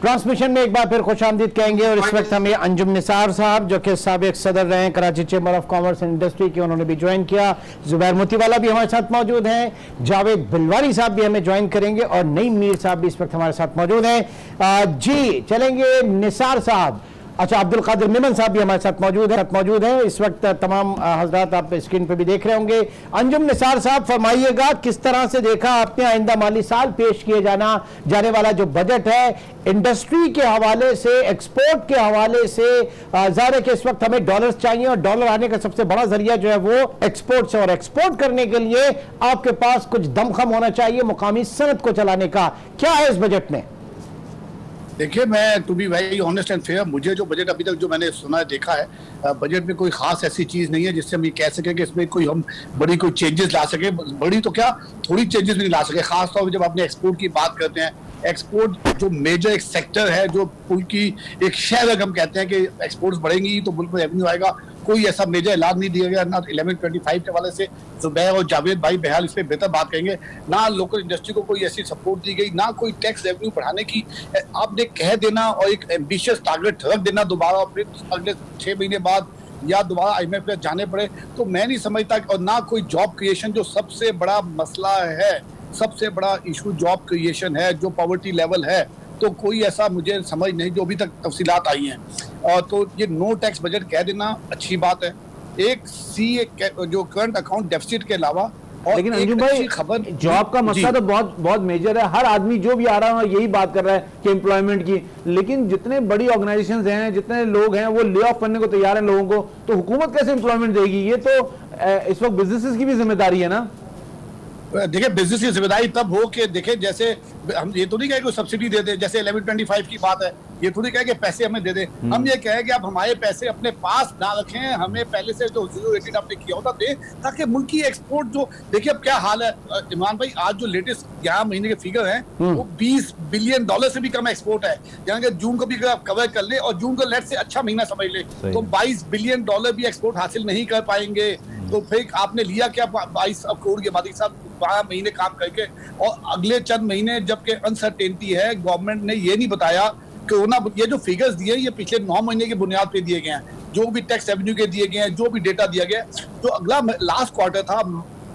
Transmission में एक बार फिर खुशामदीद कहेंगे और इस वक्त हमें अंजुम निसार साहब जो कि साबिक सदर रहे हैं Karachi chamber of commerce and industry के, उन्होंने भी ज्वाइन किया। जुबैर मोतीवाला भी हमारे साथ मौजूद हैं, जावेद बिलवारी साहब भी हमें ज्वाइन करेंगे और नईम मीर साहब भी इस वक्त हमारे साथ मौजूद हैं। जी चलेंगे निसार साहब, अच्छा अब्दुल कादिर मेमन साहब भी हमारे साथ मौजूद हैं इस वक्त। तमाम हजरात आप स्क्रीन पे भी देख रहे होंगे। अंजुम निसार साहब फरमाइएगा, किस तरह से देखा आपने आइंदा माली साल पेश किए जाने वाला जो बजट है, इंडस्ट्री के हवाले से, एक्सपोर्ट के हवाले से? ज़ाहिर है कि इस वक्त हमें डॉलर्स चाहिए और डॉलर आने का सबसे बड़ा जरिया जो है वो एक्सपोर्ट से, और एक्सपोर्ट करने के लिए आपके पास कुछ दमखम होना चाहिए मुकामी सनत को चलाने का। क्या है इस बजट में? देखिए, मैं to be very honest and fair, मुझे जो बजट अभी तक जो मैंने सुना है, देखा है, बजट में कोई खास ऐसी चीज नहीं है जिससे हम ये कह सकें कि इसमें कोई हम बड़ी कोई चेंजेस ला सके। बड़ी तो क्या, थोड़ी चेंजेस नहीं ला सके। खास तौर पर जब आपने एक्सपोर्ट की बात करते हैं, एक्सपोर्ट जो मेजर एक सेक्टर है, जो मुल्क की एक शहर, अगर हम कहते हैं कि एक्सपोर्ट्स बढ़ेंगी तो मुल्क में रेवेन्यू आएगा, कोई ऐसा मेजर ऐलान नहीं दिया गया। ना 1125 के हवाले से जुबैर और जावेद भाई बहरहाल इस पर बेहतर बात करेंगे, ना लोकल इंडस्ट्री को कोई ऐसी सपोर्ट दी गई, ना कोई टैक्स रेवेन्यू बढ़ाने की आपने कह देना और एक एम्बिशियस टारगेट रख देना दोबारा, फिर अगले 6 महीने बाद या दोबारा IMF पे जाने पड़े, तो मैं नहीं समझता। और ना कोई जॉब क्रिएशन, जो सबसे बड़ा मसला है, सबसे बड़ा इशू जॉब क्रिएशन है, जो पॉवर्टी लेवल है, तो कोई ऐसा मुझे समझ नहीं जो अभी तक तफसीलात आई हैं। और तो ये नो टैक्स बजट कह देना अच्छी बात है। एक जो करंट अकाउंट डेफिसिट के अलावा, लेकिन अंजुम भाई खबर, जॉब का मसला तो बहुत बहुत मेजर है। हर आदमी जो भी आ रहा है यही बात कर रहा है कि एम्प्लॉयमेंट की, लेकिन जितने बड़ी ऑर्गेनाइजेशंस हैं, जितने लोग हैं वो ले ऑफ करने को तैयार हैं लोगों को, तो हुकूमत कैसे एम्प्लॉयमेंट देगी? ये तो इस वक्त बिजनेसेस की भी जिम्मेदारी है ना। देखिए, बिजनेस की जिम्मेदारी तब हो कि देखे, जैसे हम ये तो नहीं कहे कोई सब्सिडी दे दे, जैसे 1125 की बात है, ये थोड़ी कहे कि पैसे हमें दे दे। हम ये कहे कि आप हमारे पैसे अपने पास ना रखें, हमें पहले से जो 0 आपने किया होता दे, ताकि मुल्क की एक्सपोर्ट जो, देखिए अब क्या हाल है इमरान भाई, आज जो लेटेस्ट 11 महीने के फिगर हैं वो $20 बिलियन से भी कम एक्सपोर्ट है। यानी कि जून को भी अगर आप कवर कर ले, और जून को लेट से अच्छा महीना समझ ले, तो $22 बिलियन भी एक्सपोर्ट हासिल नहीं कर पाएंगे। तो फिर आपने लिया क्या 22 करोड़ के बाद, साहब 12 महीने काम करके, और अगले चंद महीने जबकि अनसर्टेनिटी है, गवर्नमेंट ने ये नहीं बताया। कोरोना, ये जो फिगर्स दिए ये पिछले 9 महीने की बुनियाद पे दिए गए हैं, जो भी टैक्स रेवेन्यू के दिए गए हैं, जो भी डेटा दिया गया है। तो अगला लास्ट क्वार्टर था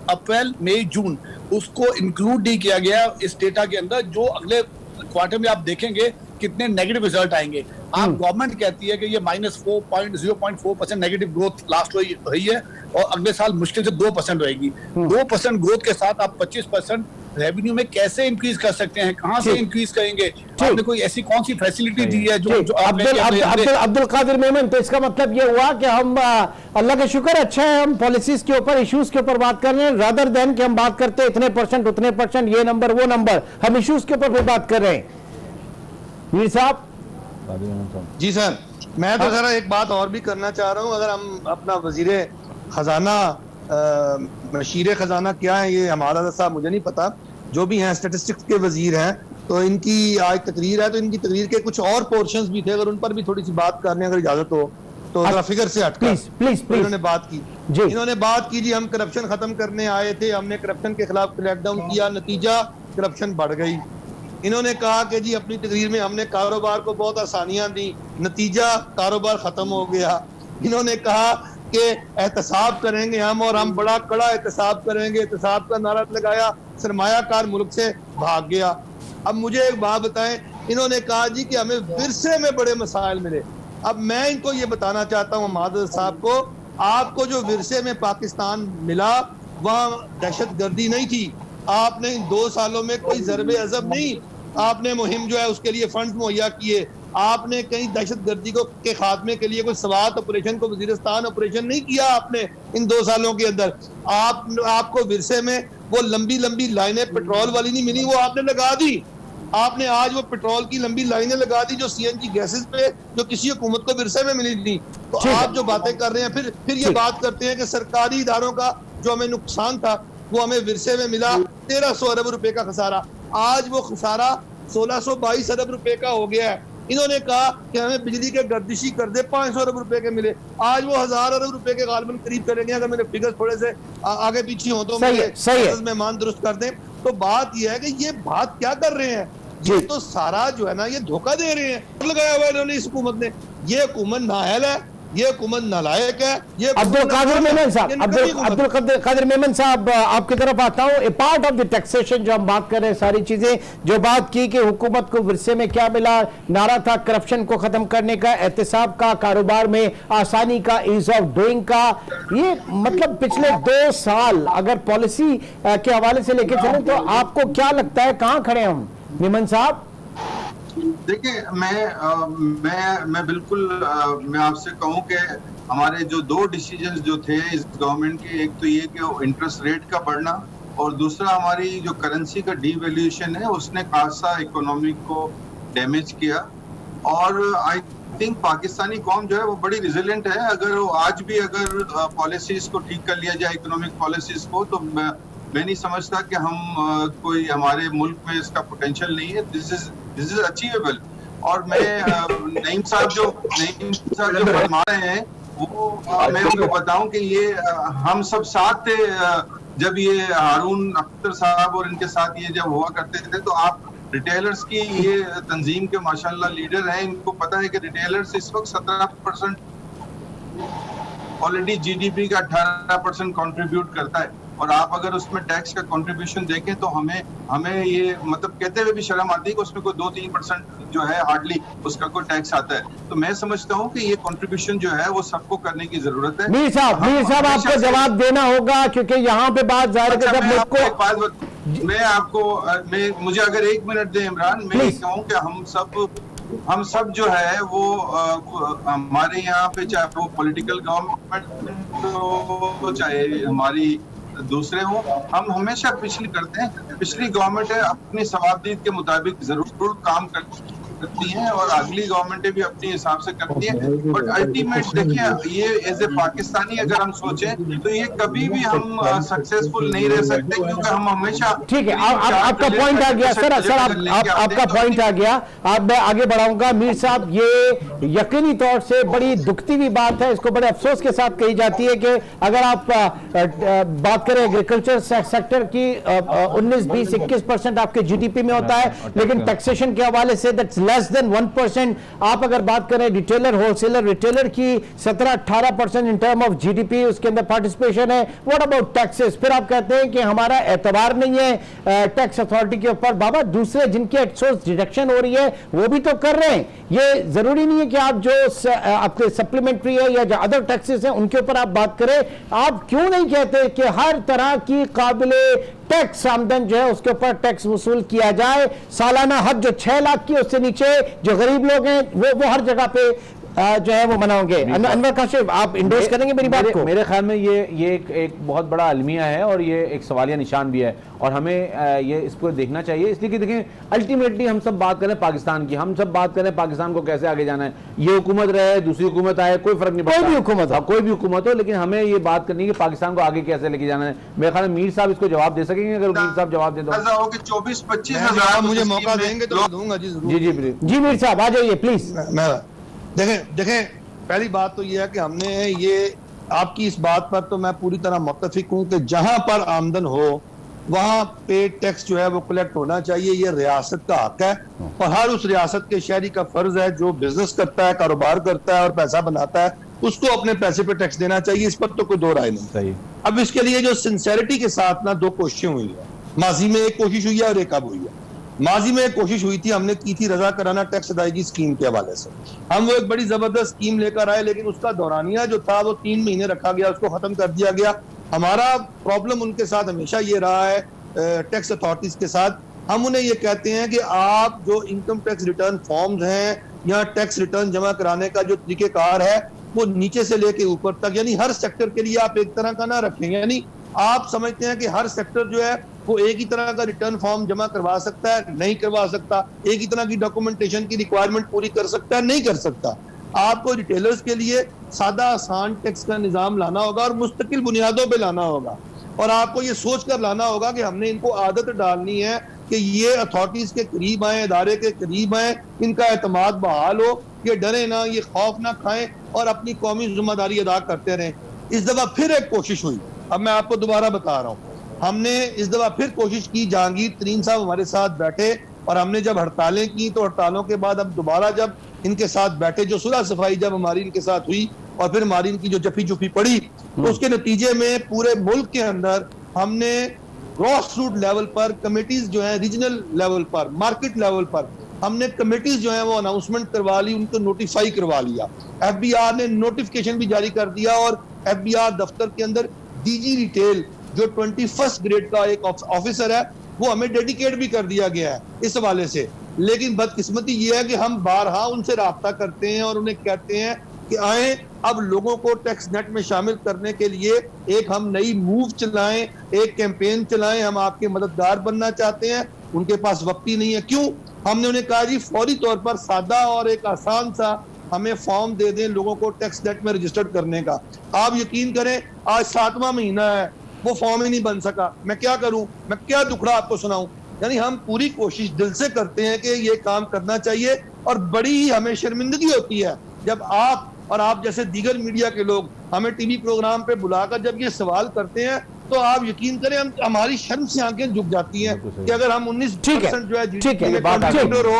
अप्रैल मई जून, उसको इंक्लूड नहीं किया गया इस डेटा के अंदर। जो अगले क्वार्टर में आप देखेंगे कितने नेगेटिव रिजल्ट आएंगे। आप गवर्नमेंट कहती है कि ये -0.4% नेगेटिव ग्रोथ लास्ट रही है, और अगले साल मुश्किल से 2% रहेगी। 2% ग्रोथ के साथ आप 25% रेवेन्यू में कैसे इंक्रीज कर सकते हैं? कहां से इंक्रीज करेंगे? आपने कोई ऐसी कौन सी फैसिलिटी दी है जो अब्दुल कादिर मेमन, तो इसका मतलब ये हुआ कि हम अल्लाह का शुक्र अच्छा है, हम पॉलिसीज के ऊपर, इश्यूज के ऊपर बात कर रहे हैं, रादर देन कि हम बात करते हैं इतने परसेंट, उतने परसेंट, ये नंबर वो नंबर, हम इश्यूज के ऊपर बात कर रहे हैं। मीर साहब। जी सर, मैं तो जरा एक बात और भी करना चाह रहा हूँ। अगर हम अपना वजीर खजाना, शीर खजाना क्या है ये हमारा साहब मुझे नहीं पता, जो भी हैं स्टेटिस्टिक्स के वजीर हैं, तो इनकी आज तकरीर है, तो इनकी तकरीर के कुछ और पोर्शंस भी थे, अगर उन पर भी थोड़ी सी बात करने अगर इजाजत हो तो जरा फिगर से हटकर प्लीज इन्होंने बात की जी। इन्होंने बात की जी, हम करप्शन खत्म करने आए थे, हमने करप्शन के खिलाफ क्रैकडाउन किया, नतीजा करप्शन बढ़ गई। इन्होंने कहा कि जी अपनी तकरीर में हमने कारोबार को बहुत आसानियां दी, नतीजा कारोबार खत्म हो गया। इन्होंने कहा कि एहतसाब करेंगे हम, और हम बड़ा कड़ा एहतसाब करेंगे, एहतसाब का नारा लगाया, सरमायाकार मुल्क से भाग गया। अब मुझे एक बात बताएं, इन्होंने कहा जी कि हमें विरसे में बड़े मसाइल मिले। अब मैं इनको ये बताना चाहता हूँ महादर साहब को, आपको जो विरसे में पाकिस्तान मिला वहाँ दहशत गर्दी नहीं थी। आपने इन 2 सालों में कोई ज़रबे अज़ब नहीं, आपने मुहिम जो है उसके लिए फंड मुहैया किए, आपने कहीं दहशत गर्दी को के खात्मे के लिए कोई स्वात ऑपरेशन को वजीरिस्तान ऑपरेशन नहीं किया आपने इन 2 सालों के अंदर। आपको विरसे में वो लंबी लंबी लाइनें पेट्रोल वाली नहीं मिली, वो आपने लगा दी। आपने आज वो पेट्रोल की लंबी लाइनें लगा दी जो CNG गैसेस पे, जो किसी हुकूमत को विरसे में मिली थी। तो आप जो बातें कर रहे हैं, फिर ये बात करते हैं कि सरकारी इदारों का जो हमें नुकसान था वो हमें विरसे में मिला, 1300 अरब रुपए का खसारा। आज वो खसारा 1622 अरब रुपए का हो गया है। इन्होंने कहा कि हमें बिजली के गर्दिशी कर दे 500 अरब रुपए के मिले, आज वो 1000 अरब रुपए के गालबन करीब करेंगे। अगर मेरे फिगर थोड़े से आगे पीछे हो तो मेहमान दुरुस्त कर दें। तो बात यह है कि ये बात क्या कर रहे हैं, ये तो सारा जो है ना ये धोखा दे रहे हैं, लगाया हुआ इन्होंने इस हुकूमत ने। ये हुकूमत नाअहल है, ये हुकूमत नालायक है। ये अब्दुल कादिर मेमन साहब, अब्दुल कादिर मेमन साहब, आपकी तरफ आता हूं। ए पार्ट ऑफ द टैक्सेशन जो हम बात कर रहे हैं, सारी चीजें जो बात की कि हुकूमत को विरसे में क्या मिला, नारा था करप्शन को खत्म करने का, एहतिसाब का, कारोबार में आसानी का, ईज ऑफ डूइंग का। ये मतलब पिछले 2 साल अगर पॉलिसी के हवाले से लेके चले तो आपको क्या लगता है कहां खड़े हम मेमन साहब? देखिए, मैं बिल्कुल मैं आपसे कहूं कि हमारे जो 2 डिसीजंस जो थे इस गवर्नमेंट के, एक तो ये कि इंटरेस्ट रेट का बढ़ना और दूसरा हमारी जो करेंसी का डीवैल्यूएशन है उसने खासा इकोनॉमी को डैमेज किया। और आई थिंक पाकिस्तानी कौम जो है वो बड़ी रिजिलेंट है। अगर वो आज भी अगर पॉलिसीज को ठीक कर लिया जाए, इकोनॉमिक पॉलिसीज को, तो मैं नहीं समझता कि हम कोई हमारे मुल्क में इसका पोटेंशियल नहीं है। This is achievable. और नईम साहब जो फरमा रहे हैं वो मैं उनको बताऊं कि ये हम सब साथ थे जब ये हारून अख्तर साहब और इनके साथ ये जब हुआ करते थे। तो आप रिटेलर्स की ये तंजीम के माशाल्लाह लीडर हैं, इनको पता है कि रिटेलर्स इस वक्त 17% ऑलरेडी जीडीपी का 18% कंट्रीब्यूट करता है। और आप अगर उसमें टैक्स का कंट्रीब्यूशन देखें तो हमें ये मतलब कहते हुए भी शर्म आती है कि उसमें कोई 2-3% जो है हार्डली उसका कोई टैक्स आता है। तो मैं समझता हूँ कि ये कंट्रीब्यूशन जो है वो सबको करने की जरूरत है। मीर साहब आपको जवाब देना होगा क्योंकि यहाँ पे बात जाहिर है जब मुझे अगर 1 मिनट दे इमरान, मैं ये कहूँ कि हम सब जो है वो हमारे यहाँ पे चाहे वो पॉलिटिकल गवर्नमेंट हो चाहे हमारी दूसरे हो, हम हमेशा पिछली गवर्नमेंट है अपनी सवाबदीद के मुताबिक जरूर काम करती हैं और अगली गवर्नमेंटें भी अपने हिसाब से करती हैं। बट अल्टीमेट देखिए, ये एज ए पाकिस्तानी अगर हम सोचें तो ये कभी भी हम सक्सेसफुल नहीं रह सकते क्योंकि हम हमेशा। ठीक है, आपका पॉइंट आ गया सर आपका पॉइंट आ गया। आप मैं आगे बढ़ाऊंगा। मीर साहब, ये यकीनी तौर से बड़ी दुखती हुई बात है, इसको बड़े अफसोस के साथ कही जाती है कि अगर आप बात करें एग्रीकल्चर सेक्टर की 19-20-21% आपके जीडीपी में होता है, लेकिन टैक्सेशन के हवाले से दैट्स लेस देन 1%। आप अगर बात करें रिटेलर, होलसेलर रिटेलर की 17-18% इन टर्म ऑफ जीडीपी उसके अंदर पार्टिसिपेशन है। What about taxes? फिर आप कहते हैं कि हमारा एतबार नहीं है टैक्स अथॉरिटी के ऊपर। बाबा, दूसरे जिनकी एक्सोस डिडक्शन हो रही है वो भी तो कर रहे हैं। ये जरूरी नहीं है कि आप जो आपके सप्लीमेंट्री है या जो अदर टैक्सेस हैं उनके ऊपर आप बात करें। आप क्यों नहीं कहते कि हर तरह की काबिले टैक्स आमदन जो है उसके ऊपर टैक्स वसूल किया जाए? सालाना हद जो 6 लाख की उससे नीचे जो गरीब लोग हैं वो हर जगह पे जो है वो मनाओगे। अनवर काशिफ, आप इंडोर्स करेंगे मेरी बात को? मेरे ख्याल में ये एक बहुत बड़ा अलमिया है और ये एक सवालिया निशान भी है और हमें ये इसको देखना चाहिए। इसलिए कि देखें, अल्टीमेटली हम सब बात करें पाकिस्तान की, हम सब बात करें पाकिस्तान को कैसे आगे जाना है। ये हुकूमत रहे, दूसरी हुकूमत आए, कोई फर्क नहीं पड़ता, कोई भी हुकूमत हो, लेकिन हमें ये बात करनी है कि पाकिस्तान को आगे कैसे लेके जाना है। मेरे ख्याल में मीर साहब इसको जवाब दे सकेंगे। अगर मीर साहब जवाब दे दो 24-25 हजार मुझे मौका देंगे तो दूंगा जी जरूर। जी मीर साहब आ जाइए प्लीज। देखें, पहली बात तो यह है कि हमने ये आपकी इस बात पर तो मैं पूरी तरह मुत्तफिक हूं कि जहां पर आमदन हो वहां पे टैक्स जो है वो कलेक्ट होना चाहिए। ये रियासत का हक है और हर उस रियासत के शहरी का फर्ज है जो बिजनेस करता है, कारोबार करता है और पैसा बनाता है, उसको अपने पैसे पे टैक्स देना चाहिए। इस पर तो कोई दो राय नहीं। सही। अब इसके लिए जो सिंसेरिटी के साथ ना 2 कोशिशें हुई है। माजी में एक कोशिश हुई है और एक अब हुई है। माजी में एक कोशिश हुई थी, हमने की थी रजा कराना टैक्स अदायगी स्कीम के हवाले से। हम वो एक बड़ी जबरदस्त स्कीम लेकर आए, लेकिन उसका दौरानिया जो था वो 3 महीने रखा गया, उसको खत्म कर दिया गया। हमारा प्रॉब्लम उनके साथ हमेशा ये रहा है, टैक्स अथॉरिटीज के साथ। हम उन्हें ये कहते हैं कि आप जो इनकम टैक्स रिटर्न फॉर्म्स हैं या टैक्स रिटर्न जमा कराने का जो तरीकेकार है वो नीचे से लेके ऊपर तक, यानी हर सेक्टर के लिए आप एक तरह का ना रखें। यानी आप समझते हैं कि हर सेक्टर जो है वो एक ही तरह का रिटर्न फॉर्म जमा करवा सकता है, नहीं करवा सकता। एक ही तरह की डॉक्यूमेंटेशन की रिक्वायरमेंट पूरी कर सकता है, नहीं कर सकता। आपको रिटेलर्स के लिए सादा आसान टैक्स का निजाम लाना होगा और मुस्तकिल बुनियादों पे लाना होगा। और आपको ये सोच कर लाना होगा कि हमने इनको आदत डालनी है कि ये अथॉरिटीज के करीब आए, इदारे के करीब आए, इनका एतमाद बहाल हो, ये डरे ना, ये खौफ ना खाएं और अपनी कौमी जिम्मेदारी अदा करते रहें। इस दफा फिर एक कोशिश हुई, अब मैं आपको दोबारा बता रहा हूँ, हमने इस दफा फिर कोशिश की। जहांगीर तरीन साहब हमारे साथ बैठे और हमने जब हड़तालें की तो हड़तालों के बाद अब दोबारा जब इनके साथ बैठे, जो सुलह सफाई जब हमारी इनके साथ हुई और फिर हमारी इनकी जो जफी जुफी पड़ी, तो उसके नतीजे में पूरे मुल्क के अंदर हमने ग्रॉस रूट लेवल पर कमेटीज जो है, रीजनल लेवल पर, मार्केट लेवल पर हमने कमेटीज जो है वो अनाउंसमेंट करवा ली, उनको नोटिफाई करवा लिया। एफबीआर ने नोटिफिकेशन भी जारी कर दिया और एफबीआर दफ्तर के अंदर डीजी रिटेल जो 21st ग्रेड का एक ऑफिसर है वो हमें डेडिकेट भी कर दिया गया है इस हवाले से। लेकिन बदकिस्मती ये है कि हम बारहा उनसे राब्ता करते हैं और उन्हें कहते हैं कि आए अब लोगों को टैक्स नेट में शामिल करने के लिए एक हम नई मूव चलाएं, एक कैंपेन चलाएं, हम आपके मददगार बनना चाहते हैं। उनके पास वक्त ही नहीं है। क्यों? हमने उन्हें कहा जी फौरी तौर पर सादा और एक आसान सा हमें फॉर्म दे दें लोगों को टैक्स नेट में रजिस्टर्ड करने का। आप यकीन करें आज 7वां महीना है, वो फॉर्म ही नहीं बन सका। मैं क्या करूं? मैं क्या दुखड़ा आपको सुनाऊं? यानी हम पूरी कोशिश दिल से करते हैं कि ये काम करना चाहिए और बड़ी ही हमें शर्मिंदगी होती है जब आप और आप जैसे दीगर मीडिया के लोग हमें टीवी प्रोग्राम पे बुलाकर जब ये सवाल करते हैं तो आप यकीन करें हमारी शर्म से आंखें झुक जाती हैं कि अगर हम 19% जो है ठीक है,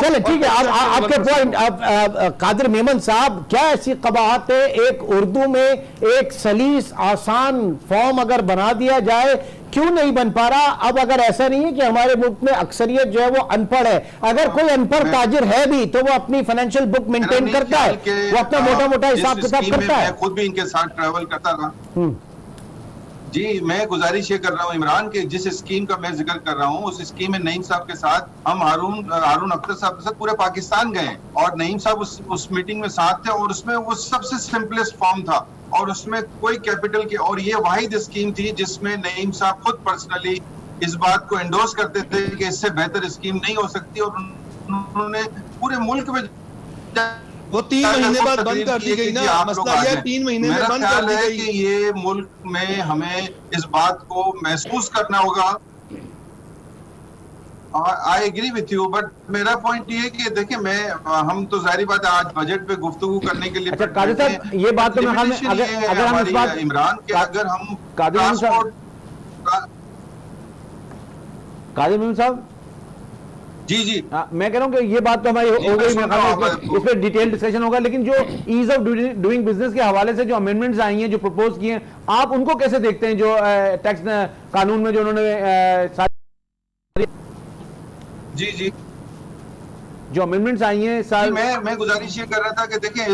चले ठीक है। आपके पॉइंट, कादिर मेमन साहब, क्या ऐसी कबाहत है एक उर्दू में एक सलीस आसान फॉर्म अगर बना दिया जाए क्यों नहीं बन पा रहा? अब अगर ऐसा नहीं है कि हमारे मुल्क में अक्सरियत जो है वो अनपढ़ है, अगर कोई अनपढ़ ताजिर है भी तो वो अपनी फाइनेंशियल बुक मेंटेन करता है, वो अपना मोटा मोटा हिसाब किताब करता है। मैं खुद भी इनके साथ ट्रैवल करता था जी। मैं गुजारिश ये कर रहा हूँ इमरान के जिस स्कीम का मैं जिक्र कर रहा हूँ उस स्कीम में नईम साहब के साथ हम हारून अख्तर साहब के साथ पूरे पाकिस्तान गए और नईम साहब उस मीटिंग में साथ थे और उसमें वो सबसे सिंपलेस्ट फॉर्म था और उसमें कोई कैपिटल की, और ये वाहिद स्कीम थी जिसमें नईम साहब खुद पर्सनली इस बात को एंडोर्स करते थे कि इससे बेहतर स्कीम नहीं हो सकती और उन्होंने पूरे मुल्क में वो 3 महीने बाद बंद कर दी गई ना। मसला ये 3 महीने में बंद कर दी गई कि ये मुल्क में हमें इस बात को महसूस करना होगा। I agree with you, but मेरा पॉइंट ये है कि देखिए हम तो जाहिर बात है आज बजट पे गुफ्तगू करने के लिए। अच्छा कादिर साहब, ये बात तो अगर हम इस बात इमरान के अगर हम कादिर मेमन साहब जी जी मैं कह रहा हूँ कि ये बात तो हमारी हो गई, इस पर डिटेल डिस्कशन होगा, लेकिन जो ईज ऑफ डूइंग बिजनेस के हवाले से जो अमेंडमेंट्स आई हैं, जो प्रपोज किए हैं, आप उनको कैसे देखते हैं? जो टैक्स कानून में जो उन्होंने जी जी जो अमेंडमेंट्स आई हैं मैं गुजारिश ये कर रहा था कि देखें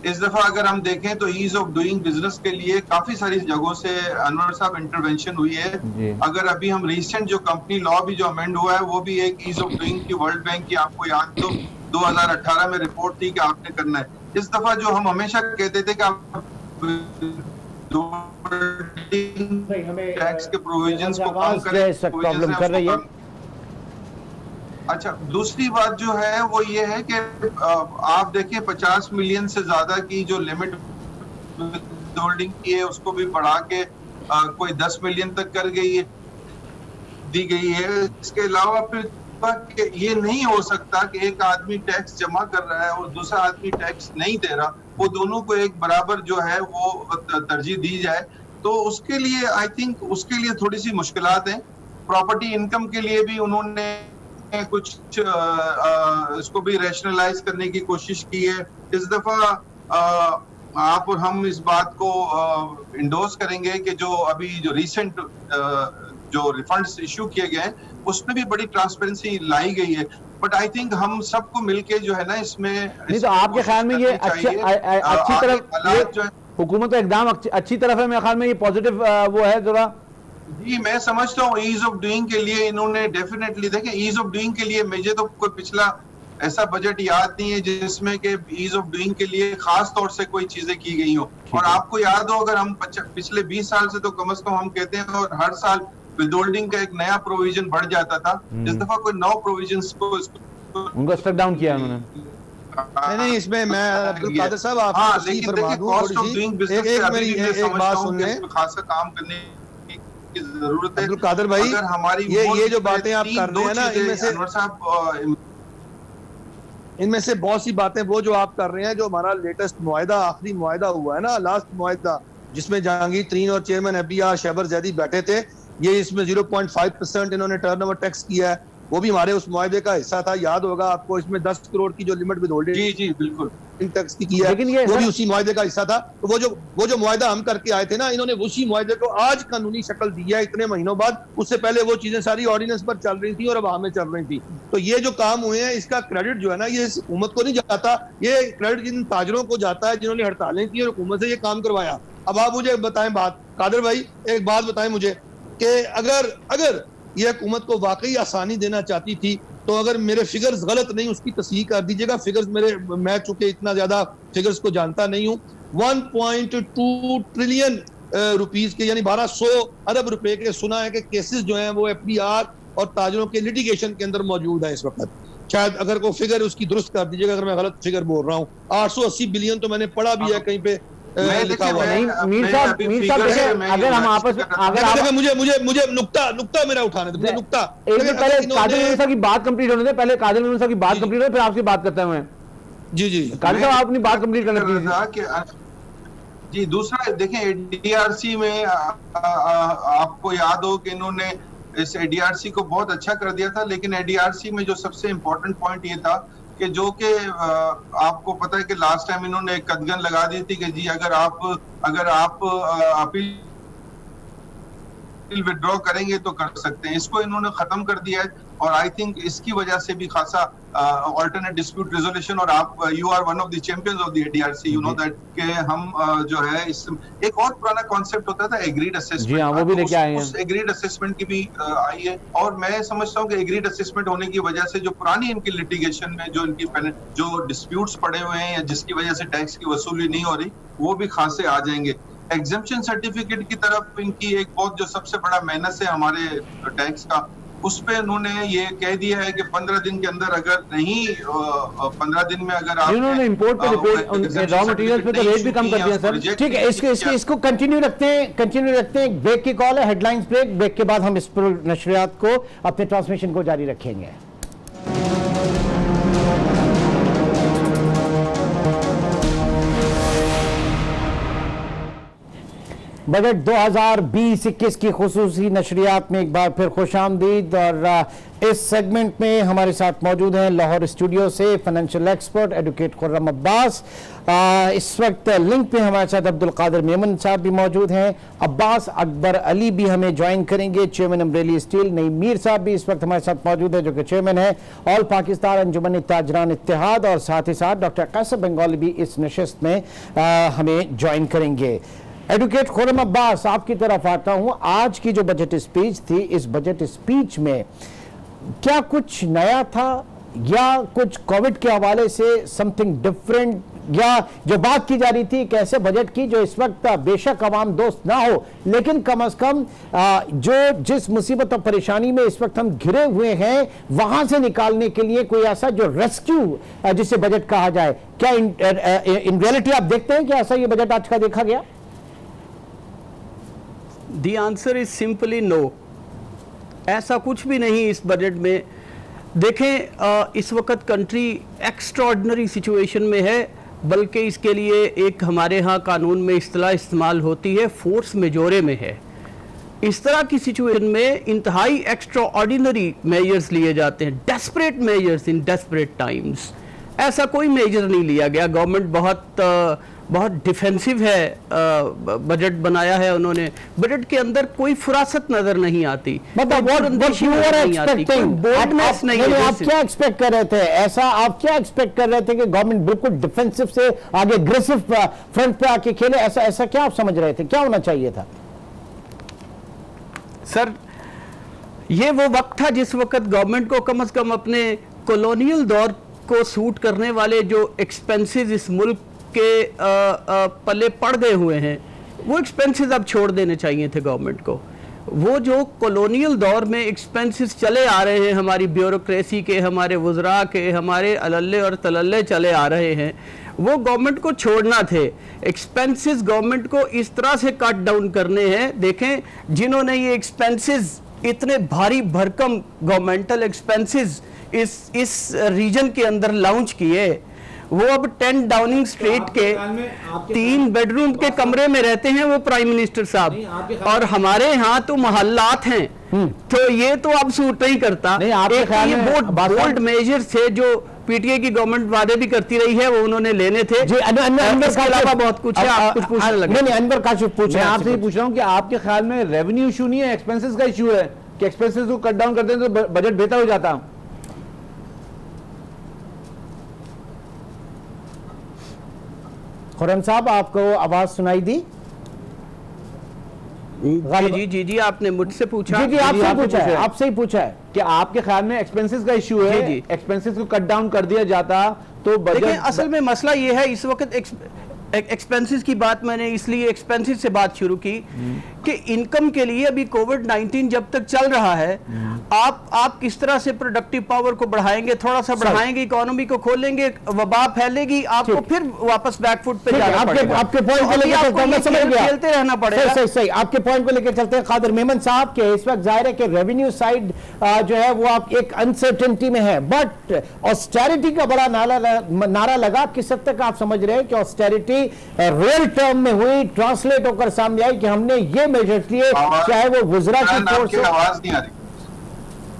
इस दफा अगर हम देखें तो ईज ऑफ डूइंग बिजनेस के लिए काफी सारी जगहों से अनवर साहब इंटरवेंशन हुई है। अगर अभी हम रिसेंट जो कंपनी लॉ भी जो अमेंड हुआ है वो भी एक ईज ऑफ डूइंग की वर्ल्ड बैंक की आपको याद तो 2018 में रिपोर्ट थी कि आपने करना है। इस दफा जो हम हमेशा कहते थे कि आप टैक्स के प्रोविजंस को कम करें, प्रॉब्लम कर रही है। अच्छा, दूसरी बात जो है वो ये है कि आप देखिए 50 मिलियन से ज्यादा की जो लिमिट होल्डिंग की है उसको भी बढ़ा के कोई 10 मिलियन तक कर दी गई है। इसके अलावा फिर ये नहीं हो सकता कि एक आदमी टैक्स जमा कर रहा है और दूसरा आदमी टैक्स नहीं दे रहा, वो दोनों को एक बराबर जो है वो तरजीह दी जाए। तो उसके लिए आई थिंक उसके लिए थोड़ी सी मुश्किलात हैं। प्रॉपर्टी इनकम के लिए भी उन्होंने कुछ इसको भी रैशनलाइज करने की कोशिश की है। इस दफा आप और हम इस बात को इंडोर्स करेंगे कि जो अभी जो रिसेंट जो रिफंड्स इशू किए गए हैं उसमें भी बड़ी ट्रांसपेरेंसी लाई गई है। बट आई थिंक हम सबको मिलके जो है ना इसमें नहीं, तो आपके ख्याल में ये अच्छी तरफ हुकूमत का इकदाम अच्छी तरफ है? मेरे ख्याल में ये पॉजिटिव वो है जरा। जी मैं समझता हूँ ईज ऑफ डूइंग के लिए इन्होंने डेफिनेटली देखें ईज ऑफ डूइंग के लिए मुझे तो कोई पिछला ऐसा बजट याद नहीं है जिसमें कि ईज ऑफ डूइंग के लिए खास तौर से कोई चीजें की गई हो। और आपको याद हो अगर हम पिछले 20 साल से तो कम से कम हम कहते हैं और हर साल विदहोल्डिंग का एक नया प्रोविजन बढ़ जाता था। इस दफा कोई 9 प्रोविजन को उनको स्ट्रक डाउन किया उन्होंने। नहीं इसमें मैं अब्दुल कादिर साहब आपको सही फरमा दूं, एक बात सुन लें, खासा काम करने की जरूरत है। अब्दुल कादिर भाई, अगर हमारी ये जो बातें आप कर रहे हैं ना इनमें से बहुत सी बातें वो जो आप कर रहे हैं, जो हमारा लेटेस्ट मुआहिदा आखिरी मुआहिदा हुआ है ना, लास्ट मुआहिदा जिसमें जहांगीर तरीन और चेयरमैन एफबीआर शहबर जैदी बैठे थे, ये इसमें 0.5% इन्होंने टर्नओवर टैक्स किया है। वो भी हमारे उस मुआहदे का हिस्सा था। याद होगा आपको, इसमें 10 करोड़ की जो लिमिट विद होल्डिंग जी जी बिल्कुल टैक्स की है, लेकिन ये वो भी सर- उसी मुआहदे का हिस्सा था। तो वो जो मुआहदा हम करके आए थे ना, इन्होंने उसी मुआहदे को आज कानूनी शक्ल दी है इतने महीनों बाद। उससे पहले वो चीजें सारी ऑर्डिनेंस पर चल रही थी और अब हमें चल रही थी। तो ये जो काम हुए हैं, इसका क्रेडिट जो है ना, ये इस हुकूमत को नहीं जाता, ये क्रेडिट इन ताजरों को जाता है जिन्होंने हड़तालें की और हुकूमत से ये काम करवाया। अब आप मुझे बताएं बात, कादर भाई एक बात बताएं मुझे कि अगर ये हुकूमत को वाकई आसानी देना चाहती थी, तो अगर मेरे फिगर्स गलत नहीं, उसकी तस्दीक कर दीजिएगा। फिगर्स मैं चूंकि इतना ज्यादा फिगर्स को जानता नहीं हूं, 1.2 ट्रिलियन रुपीस के यानी 1200 अरब रुपए के सुना है कि केसेस जो हैं वो एफडीआर और ताजरों के लिटिगेशन के अंदर मौजूद है इस वक्त। शायद अगर कोई फिगर उसकी दुरुस्त कर दीजिएगा अगर मैं गलत फिगर बोल रहा हूँ। 880 बिलियन तो मैंने पढ़ा भी है कहीं पे लिखा हुआ है। नहीं, मीर साहब देखिए, अगर हम आपस में अगर आप मुझे नुक्ता मेरा उठाने दो, नुक्ता एक मिनट पहले कादिर यूनुस साहब की बात कंप्लीट होने दे, पहले कादिर यूनुस साहब की बात कंप्लीट हो, फिर आपसे बात करता हूं मैं। जी कादिर साहब आप अपनी बात कंप्लीट करना प्लीज। जी दूसरा देखें, एडीआरसी में आपको याद हो कि इन्होंने इस एडीआरसी को बहुत अच्छा कर दिया था, लेकिन एडीआरसी में जो सबसे इम्पोर्टेंट पॉइंट ये था कि जो कि आपको पता है कि लास्ट टाइम इन्होंने एक कदगन लगा दी थी कि जी अगर आप अपील विड्रॉ करेंगे तो कर सकते हैं। इसको इन्होंने खत्म कर दिया है और आई थिंक इसकी वजह से भी खासा अल्टरनेट डिस्प्यूट रेजोल्यूशन, और आप you are one of the champions of the ADRC, you know that कि हम जो है इस एक और पुराना कॉन्सेप्ट होता था एग्रीड असेसमेंट। जी हाँ, वो भी लेके आए हैं। उस एग्रीड असेसमेंट की भी आई है और मैं समझता हूँ कि एग्रीड असेसमेंट होने की वजह से जो पुरानी इनकी लिटिगेशन में जो डिस्प्यूट्स पड़े हुए हैं या जिसकी वजह से टैक्स की वसूली नहीं हो रही, वो भी खासे आ जाएंगे। एग्जेम्पशन सर्टिफिकेट की तरफ इनकी एक बहुत जो सबसे बड़ा मेहनत है हमारे टैक्स का, उस पे उन्होंने ये कह दिया है कि 15 दिन के अंदर अगर नहीं 15 दिन में अगर आप उन्होंने इंपोर्ट पे रिपोर्ट रॉ मटेरियल्स पे तो रेट भी कम कर दिया सर। ठीक है, इसको कंटिन्यू रखते हैं एक ब्रेक की कॉल है, हेडलाइंस ब्रेक के बाद हम इस पर नशरियात को अपने ट्रांसमिशन को जारी रखेंगे। बजट 2020-21 की खुसूसी नशरियात में एक बार फिर खुशामदीद। और इस सेगमेंट में हमारे साथ मौजूद हैं लाहौर स्टूडियो से financial expert advocate Khurram Abbas. इस वक्त लिंक पे हमारे साथ अब्दुल कादिर मेमन साहब भी मौजूद हैं। अब्बास अकबर अली भी हमें ज्वाइन करेंगे, चेयरमैन अमरेली स्टील। नईम मीर साहब भी इस वक्त हमारे साथ मौजूद है जो कि चेयरमैन है ऑल पाकिस्तान अंजुमन ताजरान इत्तेहाद। और साथ ही साथ डॉक्टर कैसर बंगाली भी इस नशिस्त में हमें ज्वाइन करेंगे। एडवोकेट खुर्रम अब्बास, आपकी तरफ आता हूं। आज की जो बजट स्पीच थी, इस बजट स्पीच में क्या कुछ नया था या कुछ कोविड के हवाले से समथिंग डिफरेंट, या जो बात की जा रही थी एक ऐसे बजट की जो इस वक्त बेशक अवाम दोस्त ना हो, लेकिन कम अज कम जो जिस मुसीबत और परेशानी में इस वक्त हम घिरे हुए हैं वहां से निकालने के लिए कोई ऐसा जो रेस्क्यू जिसे बजट कहा जाए, क्या इन रियलिटी आप देखते हैं कि ऐसा ये बजट आज का देखा गया? The answer is simply no. ऐसा कुछ भी नहीं इस बजट में। देखें इस वक्त कंट्री एक्स्ट्राऑर्डिनरी सिचुएशन में है, बल्कि इसके लिए एक हमारे यहाँ कानून में इस्तेलाह इस्तेमाल होती है, फोर्स मेजोरे में है। इस तरह की सिचुएशन में इंतहाई एक्स्ट्राऑर्डिनरी मेजर्स लिए जाते हैं, desperate measures in desperate times. ऐसा कोई मेजर नहीं लिया गया। गवर्नमेंट बहुत डिफेंसिव है, बजट बनाया है उन्होंने। बजट के अंदर कोई फुरासत नजर नहीं आती, बोल्डनेस नहीं है। आप क्या एक्सपेक्ट कर रहे थे? ऐसा आप क्या एक्सपेक्ट कर रहे थे कि गवर्नमेंट बिल्कुल डिफेंसिव से आगे एग्रेसिव फ्रंट पे आके खेले? ऐसा क्या आप समझ रहे थे, क्या होना चाहिए था? सर, ये वो वक्त था जिस वक्त गवर्नमेंट को कम से कम अपने कॉलोनियल दौर को सूट करने वाले जो एक्सपेंसेस इस मुल्क के पल्ले पड़ गए हुए हैं, वो एक्सपेंसेस अब छोड़ देने चाहिए थे गवर्नमेंट को। वो जो कॉलोनियल दौर में एक्सपेंसेस चले आ रहे हैं, हमारी ब्यूरोक्रेसी के, हमारे वज़रा के, हमारे अलल्ले और तलल्ले चले आ रहे हैं, वो गवर्नमेंट को छोड़ना थे। एक्सपेंसेस गवर्नमेंट को इस तरह से कट डाउन करने हैं। देखें, जिन्होंने ये एक्सपेंसेस, इतने भारी भरकम गवर्नमेंटल एक्सपेंसेस इस रीजन के अंदर लॉन्च किए, वो अब 10 डाउनिंग स्ट्रीट के 3 बेडरूम के कमरे में रहते हैं वो प्राइम मिनिस्टर साहब, और हमारे यहाँ तो मोहल्लात हैं, तो ये तो अब सूट नहीं करता। नहीं, आपके एक ख्याल ये में बोल्ड मेजर थे जो पीटीआई की गवर्नमेंट वादे भी करती रही है, वो उन्होंने लेने थे। जी अनवर इसके अलावा बहुत कुछ है, आप कुछ पूछने लगे। नहीं अनवर काशिफ पूछ मैं रहे हैं आपसे ये पूछ रहा हूँ कि आपके ख्याल में रेवेन्यू इशू नहीं है, एक्सपेंसेस का इशू है कि एक्सपेंसेस को कट डाउन करते हैं तो बजट बेहतर हो जाता। खुर्रम साहब आपको आवाज सुनाई दी? जी आपने मुझसे पूछा। जी आपसे पूछा है, आपसे ही पूछा है कि आपके ख्याल में एक्सपेंसेस का इशू है, जी। एक्सपेंसेस को कट डाउन कर दिया जाता तो देखिए बजट। असल में मसला ये है, इस वक्त एक्सपेंसेस की बात मैंने इसलिए एक्सपेंसेस से बात शुरू की कि इनकम के लिए अभी कोविड-19 जब तक चल रहा है, आप किस तरह से प्रोडक्टिव पावर को बढ़ाएंगे, थोड़ा सा बढ़ाएंगे, इकोनॉमी को खोलेंगे, वबा फैलेगी, आपको फिर वापस बैकफुट पे जाना पड़ेगा। आपके पॉइंट को लेकर चलते हैं, मैं समझ गया, खेलते रहना पड़ेगा। सही आपके पॉइंट को लेकर चलते हैं कादर मेमन साहब के। इस वक्त जाहिर है कि रेवेन्यू साइड जो है वो आप एक अनसर्टेनिटी में है, बट ऑस्टेरिटी का बड़ा नारा लगा। किस हद तक आप समझ रहे हैं कि ऑस्टेरिटी रियल टर्म में हुई, ट्रांसलेट होकर सामने आई कि हमने ये मेजर लिए, चाहे वो गुजरा की फोर्स हो। आवाज नहीं आ रही,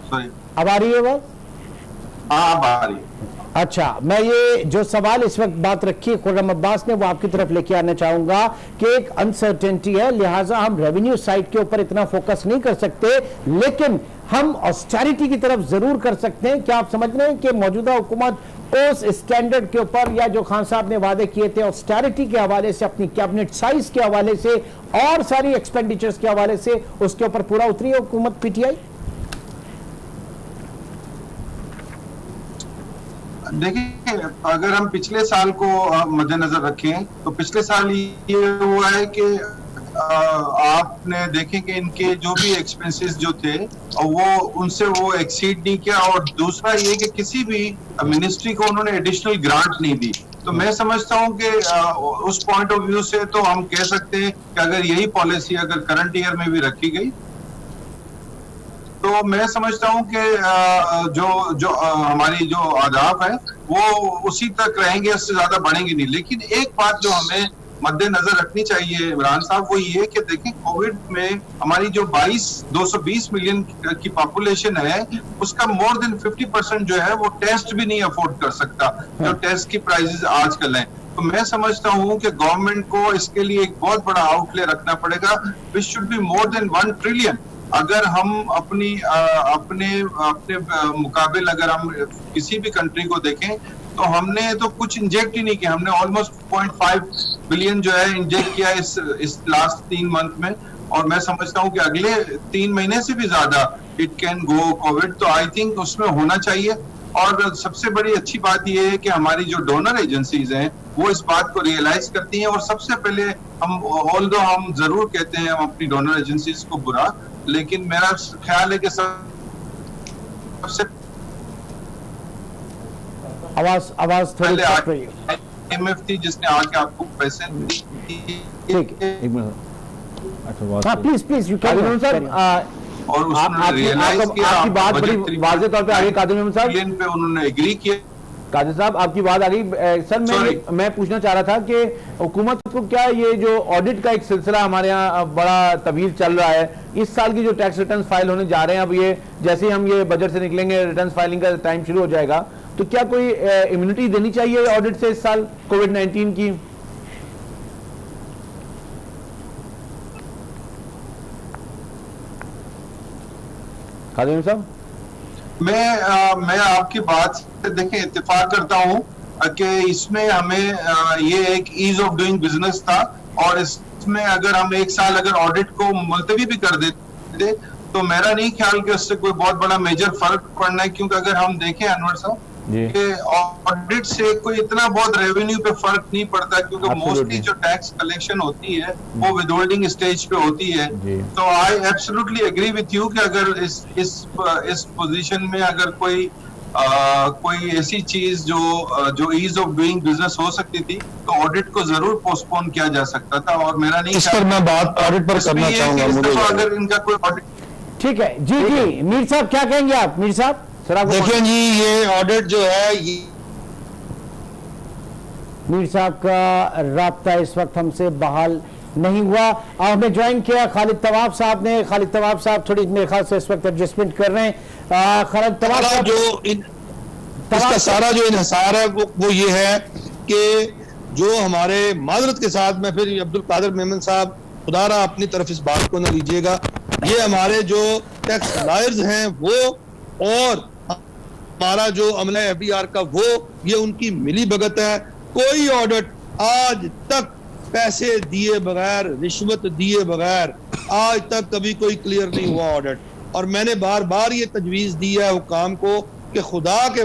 सॉरी। अब आ रही है वो? हाँ अब आ रही है। अच्छा, मैं ये जो सवाल इस वक्त बात रखी खुर्रम अब्बास ने वो आपकी तरफ लेके आना चाहूंगा कि एक अनसर्टेनिटी है, लिहाजा हम रेवेन्यू साइड के ऊपर इतना फोकस नहीं कर सकते, लेकिन हम ऑस्टेरिटी की तरफ जरूर कर सकते हैं। क्या आप समझ रहे हैं कि मौजूदा हुकूमत उस स्टैंडर्ड के ऊपर, या जो खान साहब ने वादे किए थे ऑस्टेरिटी के हवाले से, अपनी कैबिनेट साइज के हवाले से और सारी एक्सपेंडिचर्स के हवाले से, उसके ऊपर पूरा उतरी है हुकूमत पीटीआई? देखिए, अगर हम पिछले साल को मद्देनजर रखें तो पिछले साल ये हुआ है कि आपने देखें कि इनके जो भी एक्सपेंसेस जो थे वो उनसे वो एक्सीड नहीं किया, और दूसरा ये कि किसी भी मिनिस्ट्री को उन्होंने एडिशनल ग्रांट नहीं दी। तो मैं समझता हूं कि उस पॉइंट ऑफ व्यू से तो हम कह सकते हैं कि अगर यही पॉलिसी अगर करंट ईयर में भी रखी गई तो मैं समझता हूं कि जो हमारी जो आदाफ है वो उसी तक रहेंगे, उससे ज्यादा बढ़ेंगे नहीं। लेकिन एक बात जो हमें मद्देनजर रखनी चाहिए इमरान साहब, वो ये कि देखें कोविड में हमारी जो 220 मिलियन की पॉपुलेशन है, उसका मोर देन 50% जो है वो टेस्ट भी नहीं अफोर्ड कर सकता, जो टेस्ट की प्राइसेस आजकल हैं। तो मैं समझता हूं कि गवर्नमेंट को इसके लिए एक बहुत बड़ा आउटले रखना पड़ेगा, which should be more than 1 trillion. अगर हम अपने मुकाबिल अगर हम किसी भी कंट्री को देखें तो हमने तो कुछ इंजेक्ट ही नहीं किया, हमने ऑलमोस्ट 0.5 बिलियन जो है इंजेक्ट किया इस लास्ट 3 मंथ में, और मैं समझता हूं कि अगले 3 महीने से भी ज्यादा इट कैन गो कोविड। तो आई थिंक उसमें होना चाहिए। और सबसे बड़ी अच्छी बात यह है कि हमारी जो डोनर एजेंसीज हैं वो इस बात को रियलाइज करती हैं, और सबसे पहले हम ऑल्दो हम जरूर कहते हैं हम अपनी डोनर एजेंसीज को बुरा, लेकिन मेरा ख्याल है कि सबसे आवाज थोड़ी कट रही है। IMF थी जिसने आके आपको पैसे ठीक है, एक मिनट। अच्छा, हाँ प्लीज यू कैन सर, और उसने रियलाइज किया, आपकी बात बड़ी वाज़ेह तौर पे आ गई कादिर मेमन साहब, पे उन्होंने एग्री किया। कादिर साहब आपकी बात आ गई। सर मैं पूछना चाह रहा था कि हुकूमत को क्या ये जो ऑडिट का एक सिलसिला हमारे यहाँ बड़ा तवील चल रहा है, इस साल की जो टैक्स रिटर्न फाइल होने जा रहे हैं, अब ये जैसे ही हम ये बजट से निकलेंगे रिटर्न फाइलिंग का टाइम शुरू हो जाएगा, तो क्या कोई इम्यूनिटी देनी चाहिए ऑडिट से इस साल कोविड-19 की? कादिर साहब, मैं आपकी बात से देखें इत्तेफाक करता हूं कि इसमें हमें ये एक ईज ऑफ डूइंग बिजनेस था, और इसमें अगर हम एक साल अगर ऑडिट को मुलतवी भी कर देते तो मेरा नहीं ख्याल कि उससे कोई बहुत बड़ा मेजर फर्क पड़ना है। क्योंकि अगर हम देखें अनवर साहब कि ऑडिट से कोई इतना बहुत रेवेन्यू पे फर्क नहीं पड़ता, क्योंकि मोस्टली जो टैक्स कलेक्शन होती है वो विदहोल्डिंग स्टेज पे होती है। तो I absolutely agree with you कि अगर इस पोजीशन में अगर कोई ऐसी चीज जो ईज ऑफ डूइंग बिजनेस हो सकती थी तो ऑडिट को जरूर पोस्टपोन किया जा सकता था। और मेरा नहीं, इस पर मैं बात ऑडिट पर करना चाहूंगा। मुझे अगर इनका कोई ऑडिट, ठीक है जी मीर साहब क्या कहेंगे आप? मीर साहब देखिए जी, ये ऑडिट जो है मीर साहब का राब्ता इस वक्त हमसे बहाल नहीं हुआ। हमें ज्वाइन किया खालिद तवाब साहब ने। खालिद तवाब साहब थोड़ी मेरे ख्याल से इस वक्त एडजस्टमेंट कर रहे हैं। खालिद तवाब साहब, इसका सारा जो इन्हिसार है वो ये है कि जो हमारे माजरत के साथ में फिर अब्दुल कादिर मेमन साहब खुदारा अपनी तरफ इस बात को न लीजिएगा, ये हमारे जो टैक्स लायर्स हैं वो और हमारा जो अमला एफडीआर का वो ये उनकी मिली भगत है। कोई ऑडिट आज तक पैसे दिए बगैर, रिश्वत दिए बगैर आज तक कभी कोई क्लियर नहीं हुआ ऑडिट। और मैंने बार बार ये तजवीज़ दी है हुकाम को कि खुदा के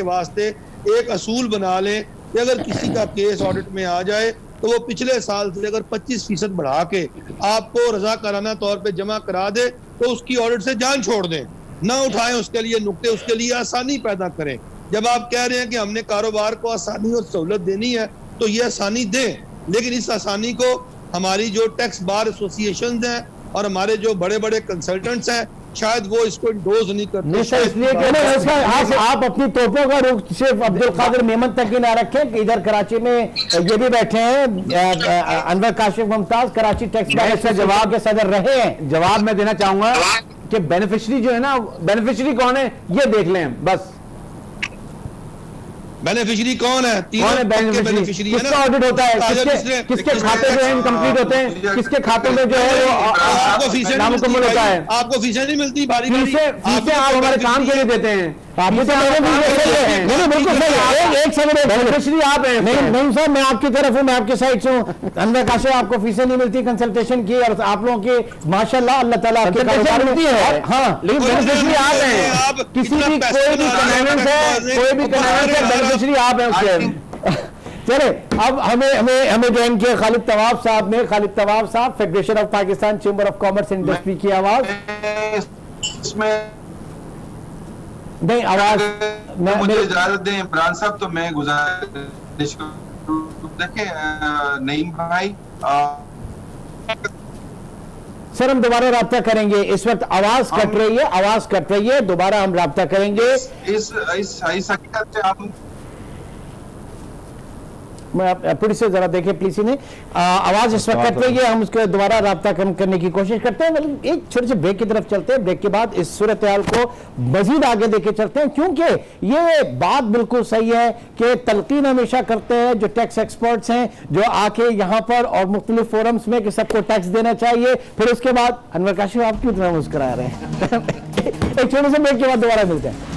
वास्ते एक असूल बना लें कि अगर किसी का केस ऑडिट में आ जाए तो वो पिछले साल से अगर 25% बढ़ा के आपको रजाकाराना तौर पे जमा करा दे तो उसकी ऑडिट से जान छोड़ दें, ना उठाएं उसके लिए नुक्ते, उसके लिए आसानी पैदा करें। जब आप कह रहे हैं कि हमने कारोबार को आसानी और सहूलत देनी है तो ये आसानी दें, लेकिन इस आसानी को हमारी जो टैक्स बार एसोसिएशन हैं और हमारे जो बड़े बड़े कंसल्टेंट्स हैं शायद वो इसको इंडोज नहीं करते। इसलिए आप अपनी तोपों का रुख सिर्फ अब्दुल कादिर मेमन तक ही ना रखें कि इधर कराची में ये भी बैठे हैं अनवर काशिफ मुमताज, कराची टैक्स बार से जवाब के सदर रहे हैं। जवाब मैं देना चाहूंगा कि बेनिफिशियरी जो है ना, बेनिफिशियरी कौन है ये देख लें बस। बेनिफिशियरी कौन है? कौन है बेनिफिशियरी? किसका ऑडिट होता है? किसके खाते जो है इनकम्प्लीट होते हैं? किसके खाते में जो है वो नामुकम्मल होता है? आपको फीसें नहीं मिलती? फीसें आप हमारे काम के लिए देते हैं। बेनिफिशियरी आप हैं। नहीं सर, मैं आपकी तरफ हूँ, मैं आपके साइड से हूँ। अनवर काशिफ, आपको फीसें नहीं मिलती कंसल्टेशन की और आप लोगों की माशाल्लाह अल्लाह ताला आपके कारोबार मिलती है। हाँ, लेकिन बेनिफिशियरी आप हैं। किसी भी कोई भी कन्वेंस है बेनिफिशियरी आप हैं उसके। चले, अब हमें ज्वाइन किया खालिद तवाब साहब ने। खालिद तवाब साहब, federation of Pakistan chamber of commerce industry की आवाज। नहीं आवाज मुझे इजाजत दें इमरान साहब, तो मैं गुजारिश देखें नईम भाई सर, हम दोबारा राब्ता करेंगे। इस वक्त आवाज कट रही है, दोबारा हम राब्ता करेंगे। इस हकीकत से हम मैं फिर से जरा देखें प्लीज, इन्हें आवाज इस वक्त कट रही है, हम उसके दोबारा राब्ता करने की कोशिश करते हैं। मतलब एक छोटे से ब्रेक की तरफ चलते हैं, ब्रेक के बाद इस सूरत हाल को मजीद आगे देके चलते हैं, क्योंकि ये बात बिल्कुल सही है कि तलकीन हमेशा करते हैं जो टैक्स एक्सपर्ट्स हैं जो आके यहाँ पर और मुख्तलिफ फोरम्स में कि सबको टैक्स देना चाहिए, फिर उसके बाद अनवर काशिफ आप क्यों इतना मुस्कुरा रहे हैं? एक छोटे से ब्रेक के बाद दोबारा मिलते हैं।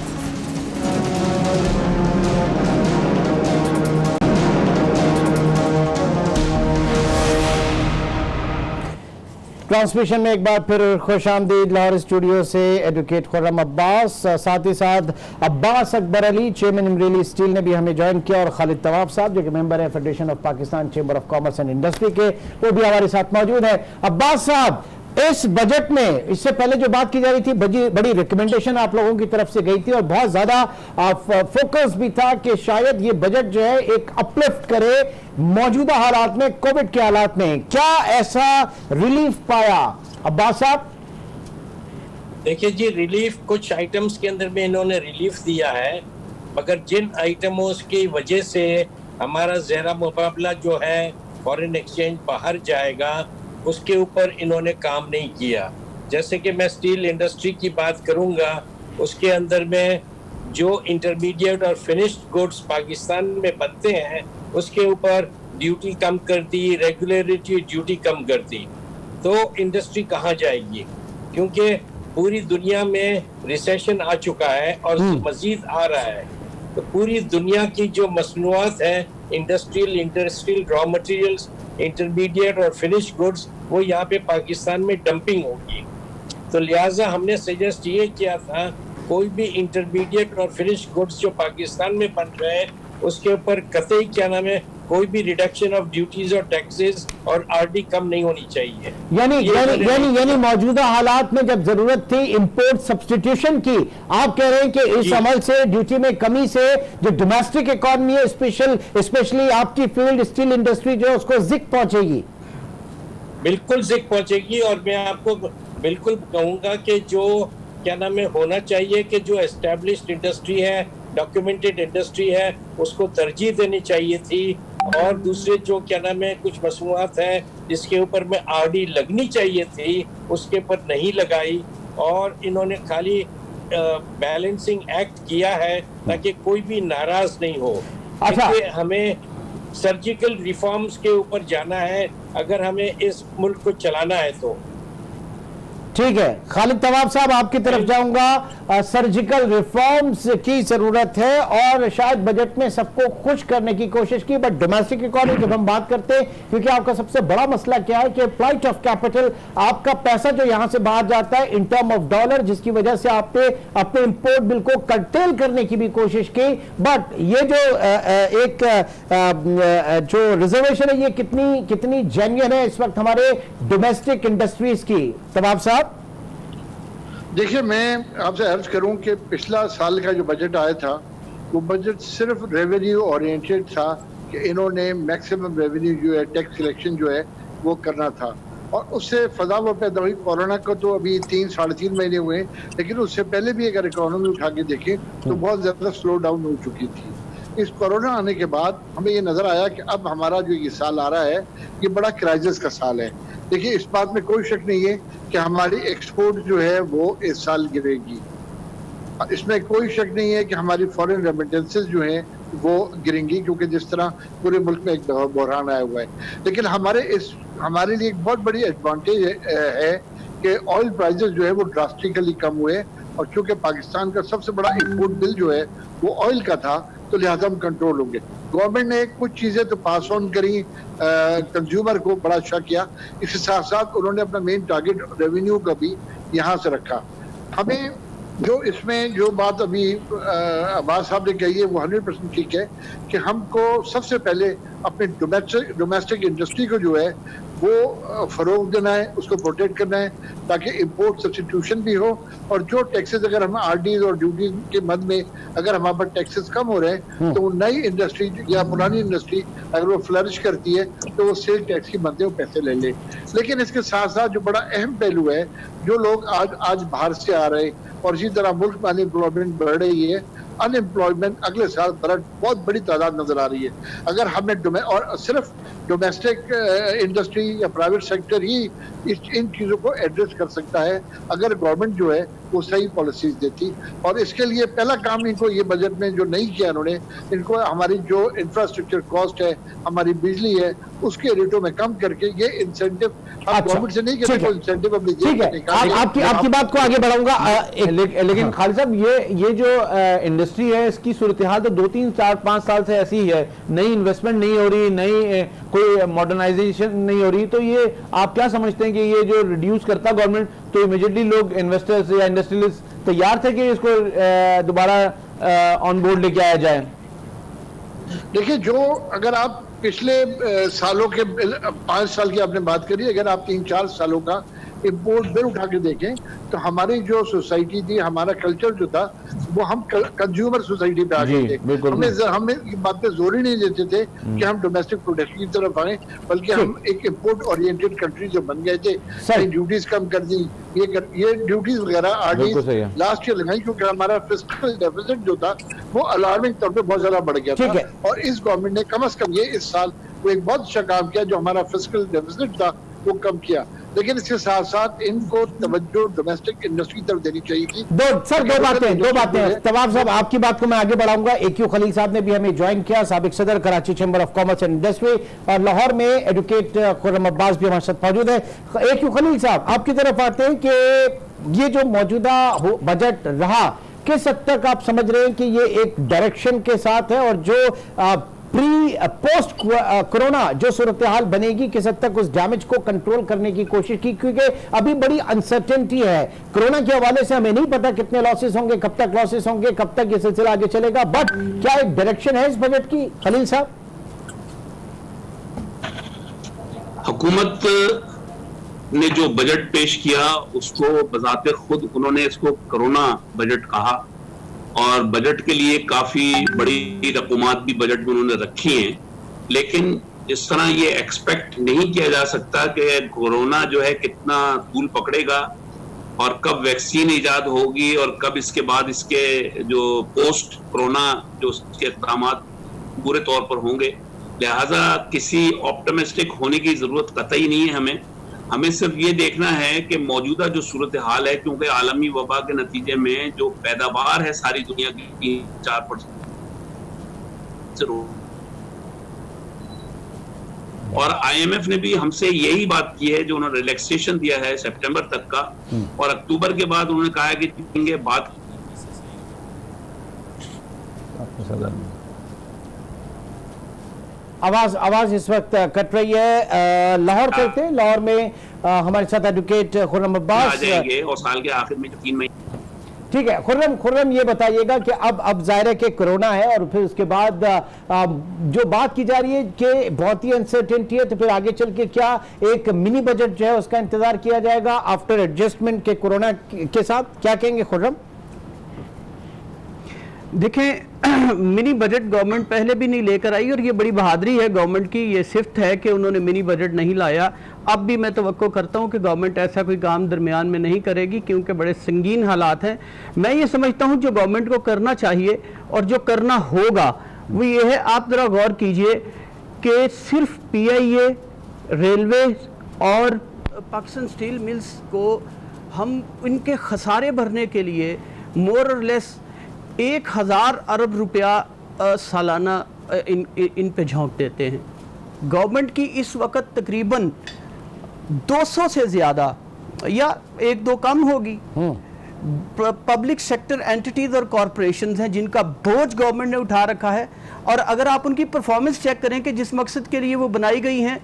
ट्रांसमिशन में एक बार फिर खुशामदीद लाहौर स्टूडियो से एडवोकेट खुर्रम अब्बास, साथ ही साथ अब्बास अकबर अली, चेयरमैन इमरेली स्टील ने भी हमें ज्वाइन किया, और खालिद तवाब साहब जो कि मेंबर है federation of Pakistan chamber of commerce and industry के, वो भी हमारे साथ मौजूद है। अब्बास साहब, इस बजट में इससे पहले जो बात की जा रही थी, बड़ी रिकमेंडेशन आप लोगों की तरफ से गई थी और बहुत ज्यादा फोकस भी था कि शायद ये बजट जो है एक अपलिफ्ट करे मौजूदा हालात में, कोविड के हालात में। क्या ऐसा रिलीफ पाया अब्बास साहब? देखिए जी, रिलीफ कुछ आइटम्स के अंदर में इन्होंने रिलीफ दिया है, मगर जिन आइटमों की वजह से हमारा ज़ेरा मुकाबला जो है फॉरेन एक्सचेंज बाहर जाएगा, उसके ऊपर इन्होंने काम नहीं किया। जैसे कि मैं स्टील इंडस्ट्री की बात करूंगा, उसके अंदर में जो इंटरमीडिएट और फिनिश्ड गुड्स पाकिस्तान में बनते हैं उसके ऊपर ड्यूटी कम कर दी, रेगुलेटरी ड्यूटी कम कर दी, तो इंडस्ट्री कहाँ जाएगी? क्योंकि पूरी दुनिया में रिसेशन आ चुका है और मजीद आ रहा है, तो पूरी दुनिया की जो मसनूआत है, इंडस्ट्रियल रॉ मटेरियल्स, इंटरमीडिएट और फिनिश गुड्स, वो यहाँ पे पाकिस्तान में डंपिंग होगी। तो लिहाजा हमने सजेस्ट ये किया था कोई भी इंटरमीडिएट और फिनिश गुड्स जो पाकिस्तान में बन रहे हैं उसके ऊपर कतई क्या नाम है कोई भी रिडक्शन ऑफ ड्यूटीज और टैक्सेस और आरडी कम नहीं होनी चाहिए। यानी मौजूदा हालात में जब जरूरत थी इंपोर्ट सब्स्टिट्यूशन की, आप कह रहे हैं कि इस अमल से, ड्यूटी में कमी से जो डोमेस्टिक इकोनॉमी है, स्पेशली आपकी फील्ड स्टील इंडस्ट्री जो है उसको जिक पहुंचेगी? बिल्कुल जिक पहुंचेगी। और मैं आपको बिल्कुल कहूंगा कि जो क्या नाम है होना चाहिए कि जो एस्टेब्लिश्ड इंडस्ट्री है डॉक्यूमेंटेड इंडस्ट्री है उसको तरजीह देनी चाहिए थी, और दूसरे जो क्या नाम है कुछ मसनूआत है जिसके ऊपर में आरडी लगनी चाहिए थी उसके ऊपर नहीं लगाई, और इन्होंने खाली बैलेंसिंग एक्ट किया है ताकि कोई भी नाराज नहीं हो। अच्छा। देखिए, हमें सर्जिकल रिफॉर्म्स के ऊपर जाना है अगर हमें इस मुल्क को चलाना है तो। ठीक है, खालिद तवाब साहब आपकी तरफ जाऊंगा। सर्जिकल रिफॉर्म्स की जरूरत है और शायद बजट में सबको खुश करने की कोशिश की, बट डोमेस्टिक इकोनॉमी जब हम बात करते हैं, क्योंकि आपका सबसे बड़ा मसला क्या है कि फ्लाइट ऑफ कैपिटल, आपका पैसा जो यहां से बाहर जाता है इन टर्म ऑफ डॉलर, जिसकी वजह से आपने अपने इंपोर्ट बिल को कर्टेल करने की भी कोशिश की, बट ये जो जो रिजर्वेशन है ये कितनी जेन्युइन है इस वक्त हमारे डोमेस्टिक इंडस्ट्रीज की? तवाब साहब देखिए, मैं आपसे अर्ज करूं कि पिछला साल का जो बजट आया था वो बजट सिर्फ रेवेन्यू ओरिएंटेड था कि इन्होंने मैक्सिमम रेवेन्यू जो है टैक्स कलेक्शन जो है वो करना था, और उससे फजा वो पैदा हुई। कोरोना को तो अभी 3-3.5 महीने हुए हैं, लेकिन उससे पहले भी अगर इकोनॉमी उठा के देखें तो बहुत ज़्यादा स्लो डाउन हो चुकी थी। इस कोरोना आने के बाद हमें ये नज़र आया कि अब हमारा जो ये साल आ रहा है ये बड़ा क्राइसिस का साल है। देखिए, इस बात में कोई शक नहीं है कि हमारी एक्सपोर्ट जो है वो इस साल गिरेगी, इसमें कोई शक नहीं है कि हमारी फॉरेन रेमिटेंसेस जो हैं वो गिरेंगी, क्योंकि जिस तरह पूरे मुल्क में एक बहरान आया हुआ है। लेकिन हमारे लिए एक बहुत बड़ी एडवांटेज है कि ऑयल प्राइसेस जो है वो ड्रास्टिकली कम हुए, और चूंकि पाकिस्तान का सबसे बड़ा इंपोर्ट बिल जो है वो ऑयल का था, तो लिहाजा हम कंट्रोल होंगे। गवर्नमेंट ने कुछ चीज़ें तो पास ऑन करी, कंज्यूमर को बड़ा अच्छा किया, इसके साथ साथ उन्होंने अपना मेन टारगेट रेवेन्यू का भी यहाँ से रखा। हमें जो इसमें जो बात अभी अब्बास साहब ने कही है वो 100% ठीक है कि हमको सबसे पहले अपने डोमेस्टिक इंडस्ट्री को जो है वो फरोग देना है, उसको प्रोटेक्ट करना है, ताकि इंपोर्ट सब्स्टिट्यूशन भी हो, और जो टैक्सेस अगर हम आरडीज और ड्यूटीज के मद में अगर हमारे पास टैक्सेस कम हो रहे हैं तो नई इंडस्ट्री या पुरानी इंडस्ट्री अगर वो फ्लरिश करती है तो वो सेल टैक्स की मद में वो पैसे ले ले। लेकिन इसके साथ साथ जो बड़ा अहम पहलू है, जो लोग आज बाहर से आ रहे हैं और इसी तरह मुल्क में अनएम्प्लॉयमेंट बढ़ रही है, अनएम्प्लॉयमेंट अगले साल बहुत बड़ी तादाद नजर आ रही है। अगर हमें और सिर्फ डोमेस्टिक इंडस्ट्री या प्राइवेट सेक्टर ही इन चीज़ों को एड्रेस कर सकता है अगर गवर्नमेंट जो है वो सही पॉलिसीज देती। और इसके लिए पहला काम इनको ये बजट में जो नहीं किया इन्होंने, इनको हमारी जो इंफ्रास्ट्रक्चर कॉस्ट है, हमारी बिजली है, उसके रेटों में कम करके ये इंसेंटिव गवर्नमेंट से नहीं करते, इंसेंटिव अपनी ठीक है। आपकी बात को आगे बढ़ाऊंगा, लेकिन खालिद साहब ये जो इंडस्ट्री है इसकी सूरत हाल तो 2-3-4-5 साल से ऐसी ही है, नई इन्वेस्टमेंट नहीं हो रही, नई कोई मॉडर्नाइजेशन नहीं हो रही, तो ये आप क्या समझते हैं कि ये जो रिड्यूस करता गवर्नमेंट तो इमीडिएटली लोग इन्वेस्टर्स या इंडस्ट्रियलिस्ट तैयार थे कि इसको दोबारा ऑन बोर्ड लेके आया जाए? देखिए, जो अगर आप पिछले सालों के 5 साल की आपने बात करी, अगर आप 3-4 सालों का इंपोर्ट बिल उठा के देखें तो हमारी जो सोसाइटी थी, हमारा कल्चर जो था वो हम कंज्यूमर सोसाइटी पे आ गए थे। हमें ये बात पे जोर ही नहीं देते थे कि हम डोमेस्टिक प्रोडक्शन की तरफ आए, बल्कि हम एक इंपोर्ट ओरिएंटेड कंट्री जो बन गए थे। ड्यूटीज कम कर दी, ये ड्यूटीज वगैरह आरडीज लास्ट ईयर लगाई, क्योंकि हमारा फिस्कल डेफिसिट जो था वो अलार्मिंग तौर पे बहुत ज्यादा बढ़ गया था। और इस गवर्नमेंट ने कम से कम ये इस साल वो एक बहुत अच्छा काम किया, जो हमारा फिस्कल डेफिसिट था वो कम किया। लेकिन इसके साथ साथ इनको तवज्जो डोमेस्टिक इंडस्ट्री की तरफ देनी चाहिए थी। दो बातें तवाब साहब, आपकी बात को मैं आगे बढ़ाऊंगा। AQ खलील साहब ने भी हमें ज्वाइन किया, साबिक सदर Karachi chamber of commerce and industry, और लाहौर में एडवोकेट खुर्रम अब्बास भी हमारे साथ मौजूद है। AQ खलील साहब, आपकी तरफ आते हैं कि ये जो मौजूदा बजट रहा, किस हद तक आप समझ रहे हैं कि ये एक डायरेक्शन के साथ है, और जो पोस्ट कोरोना जो सूरत हाल बनेगी, किस हद तक उस डैमेज को कंट्रोल करने की कोशिश की? क्योंकि अभी बड़ी अनसर्टेनिटी है कोरोना के हवाले से, हमें नहीं पता कितने लॉसेस होंगे, कब तक लॉसेस होंगे, कब तक ये सिलसिला आगे चलेगा, बट क्या एक डायरेक्शन है इस बजट की? खलील साहब, हुकूमत ने जो बजट पेश किया उसको बजाते खुद उन्होंने इसको कोरोना बजट कहा, और बजट के लिए काफी बड़ी रकूमात भी बजट में उन्होंने रखी हैं, लेकिन इस तरह ये एक्सपेक्ट नहीं किया जा सकता कि कोरोना जो है कितना तूल पकड़ेगा और कब वैक्सीन इजाद होगी और कब इसके बाद इसके जो पोस्ट कोरोना जो उसके इक़दाम पूरे तौर पर होंगे। लिहाजा किसी ऑप्टिमिस्टिक होने की जरूरत कतई नहीं है। हमें सिर्फ ये देखना है कि मौजूदा जो सूरत हाल है, क्योंकि आलमी वबा के नतीजे में जो पैदावार है सारी दुनिया की 4% और IMF ने भी हमसे यही बात की है, जो उन्होंने रिलैक्सेशन दिया है सितंबर तक का, और अक्टूबर के बाद उन्होंने कहा है कि देंगे बात। आवाज इस वक्त कट रही है। लाहौर करते हैं, लाहौर में हमारे साथ एडवोकेट खुर्रम अब्बास आ जाएंगे और साल के आखिर में जो 3 महीने। ठीक है खुर्रम, ये बताइएगा कि अब जाहिर है कि कोरोना है और फिर उसके बाद जो बात की जा रही है कि बहुत ही अनसर्टेनिटी है, तो फिर आगे चल के क्या एक मिनी बजट जो है उसका इंतजार किया जाएगा आफ्टर एडजस्टमेंट के कोरोना के साथ, क्या कहेंगे खुर्रम? देखें, मिनी बजट गवर्नमेंट पहले भी नहीं लेकर आई और ये बड़ी बहादुरी है गवर्नमेंट की, ये सिफ्त है कि उन्होंने मिनी बजट नहीं लाया। अब भी मैं तवक्को करता हूं कि गवर्नमेंट ऐसा कोई काम दरमियान में नहीं करेगी, क्योंकि बड़े संगीन हालात हैं। मैं ये समझता हूं जो गवर्नमेंट को करना चाहिए और जो करना होगा वो ये है, आप ज़रा गौर कीजिए कि सिर्फ PIA, रेलवे और पाकिस्तान स्टील मिल्स को हम इनके खसारे भरने के लिए मोर और लेस 1000 अरब रुपया सालाना इन पे झोंक देते हैं। गवर्नमेंट की इस वक्त तकरीबन 200 से ज़्यादा या 1-2 कम होगी पब्लिक सेक्टर एंटिटीज़ और कॉरपोरेशंस हैं जिनका बोझ गवर्नमेंट ने उठा रखा है। और अगर आप उनकी परफॉर्मेंस चेक करें कि जिस मकसद के लिए वो बनाई गई हैं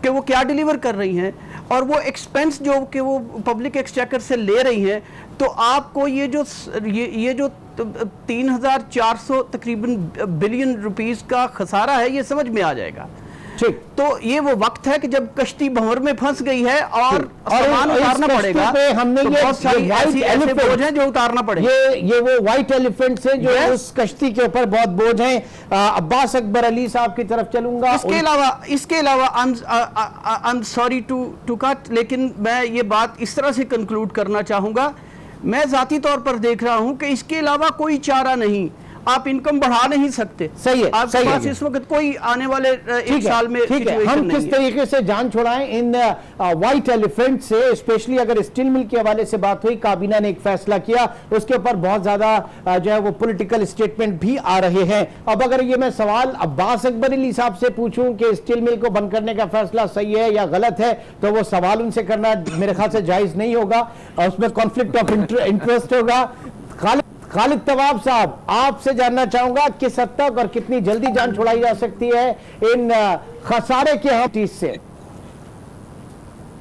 कि वो क्या डिलीवर कर रही हैं और वो एक्सपेंस जो कि वो पब्लिक एक्सचेकर से ले रही हैं, तो आपको ये जो 3400 तकरीबन बिलियन रुपीस का खसारा है ये समझ में आ जाएगा। ठीक, तो ये वो वक्त है कि जब कश्ती भंवर में फंस गई है और सामान उतारना पड़ेगा। हमने तो बहुत सारी ऐसे बोझ हैं जो उतारना पड़ेगा। ये वो व्हाइट एलिफेंट्स हैं जो उस कश्ती के ऊपर बहुत बोझ हैं। अब्बास अकबर अली साहब की तरफ चलूंगा। इसके अलावा I am sorry to cut, लेकिन मैं ये बात इस तरह से कंक्लूड करना चाहूंगा, मैं जाती तौर पर देख रहा हूं कि इसके अलावा कोई चारा नहीं, आप इनकम बढ़ा नहीं सकते। सही है, आपके पास इस वक्त कोई आने वाले एक साल में हम किस तरीके से जान छुड़ाएं इन व्हाइट एलिफेंट से, स्पेशली अगर स्टील मिल के हवाले से बात हुई, काबीना ने एक फैसला किया, उसके ऊपर बहुत ज्यादा जो है वो पॉलिटिकल स्टेटमेंट भी आ रहे हैं। अब अगर ये मैं सवाल अब्बास अकबर अली साहब से पूछूं कि स्टील मिल को बंद करने का फैसला सही है या गलत है, तो वो सवाल उनसे करना मेरे ख्याल से जायज नहीं होगा और उसमें कॉन्फ्लिक्ट ऑफ इंटरेस्ट होगा। खालिद तवाब साहब, आपसे जानना चाहूंगा किस हद तक और कितनी जल्दी जान छुड़ाई जा सकती है इन खसारे के चीज से?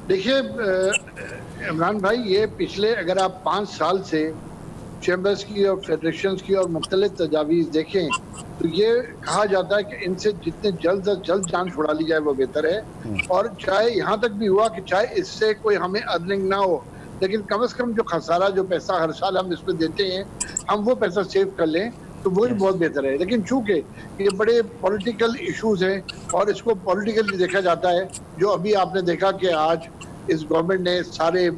देखिए इमरान भाई, ये पिछले अगर आप 5 साल से चैम्बर्स की और फेडरेशंस की और मुख्तलिफ तजावीज़ देखें तो ये कहा जाता है कि इनसे जितने जल्द अज जल्द जान छुड़ा ली जाए वो बेहतर है। और चाहे यहाँ तक भी हुआ कि चाहे इससे कोई हमें अर्निंग ना हो, लेकिन कम से कम जो खसारा, जो पैसा हर साल हम इसमें देते हैं, हम वो पैसा सेव कर लें तो वो ही बहुत बेहतर है। लेकिन चूंकि ये बड़े पॉलिटिकल इश्यूज हैं और इसको पॉलिटिकली देखा जाता है, जो अभी आपने देखा कि आज इस गवर्नमेंट ने सारे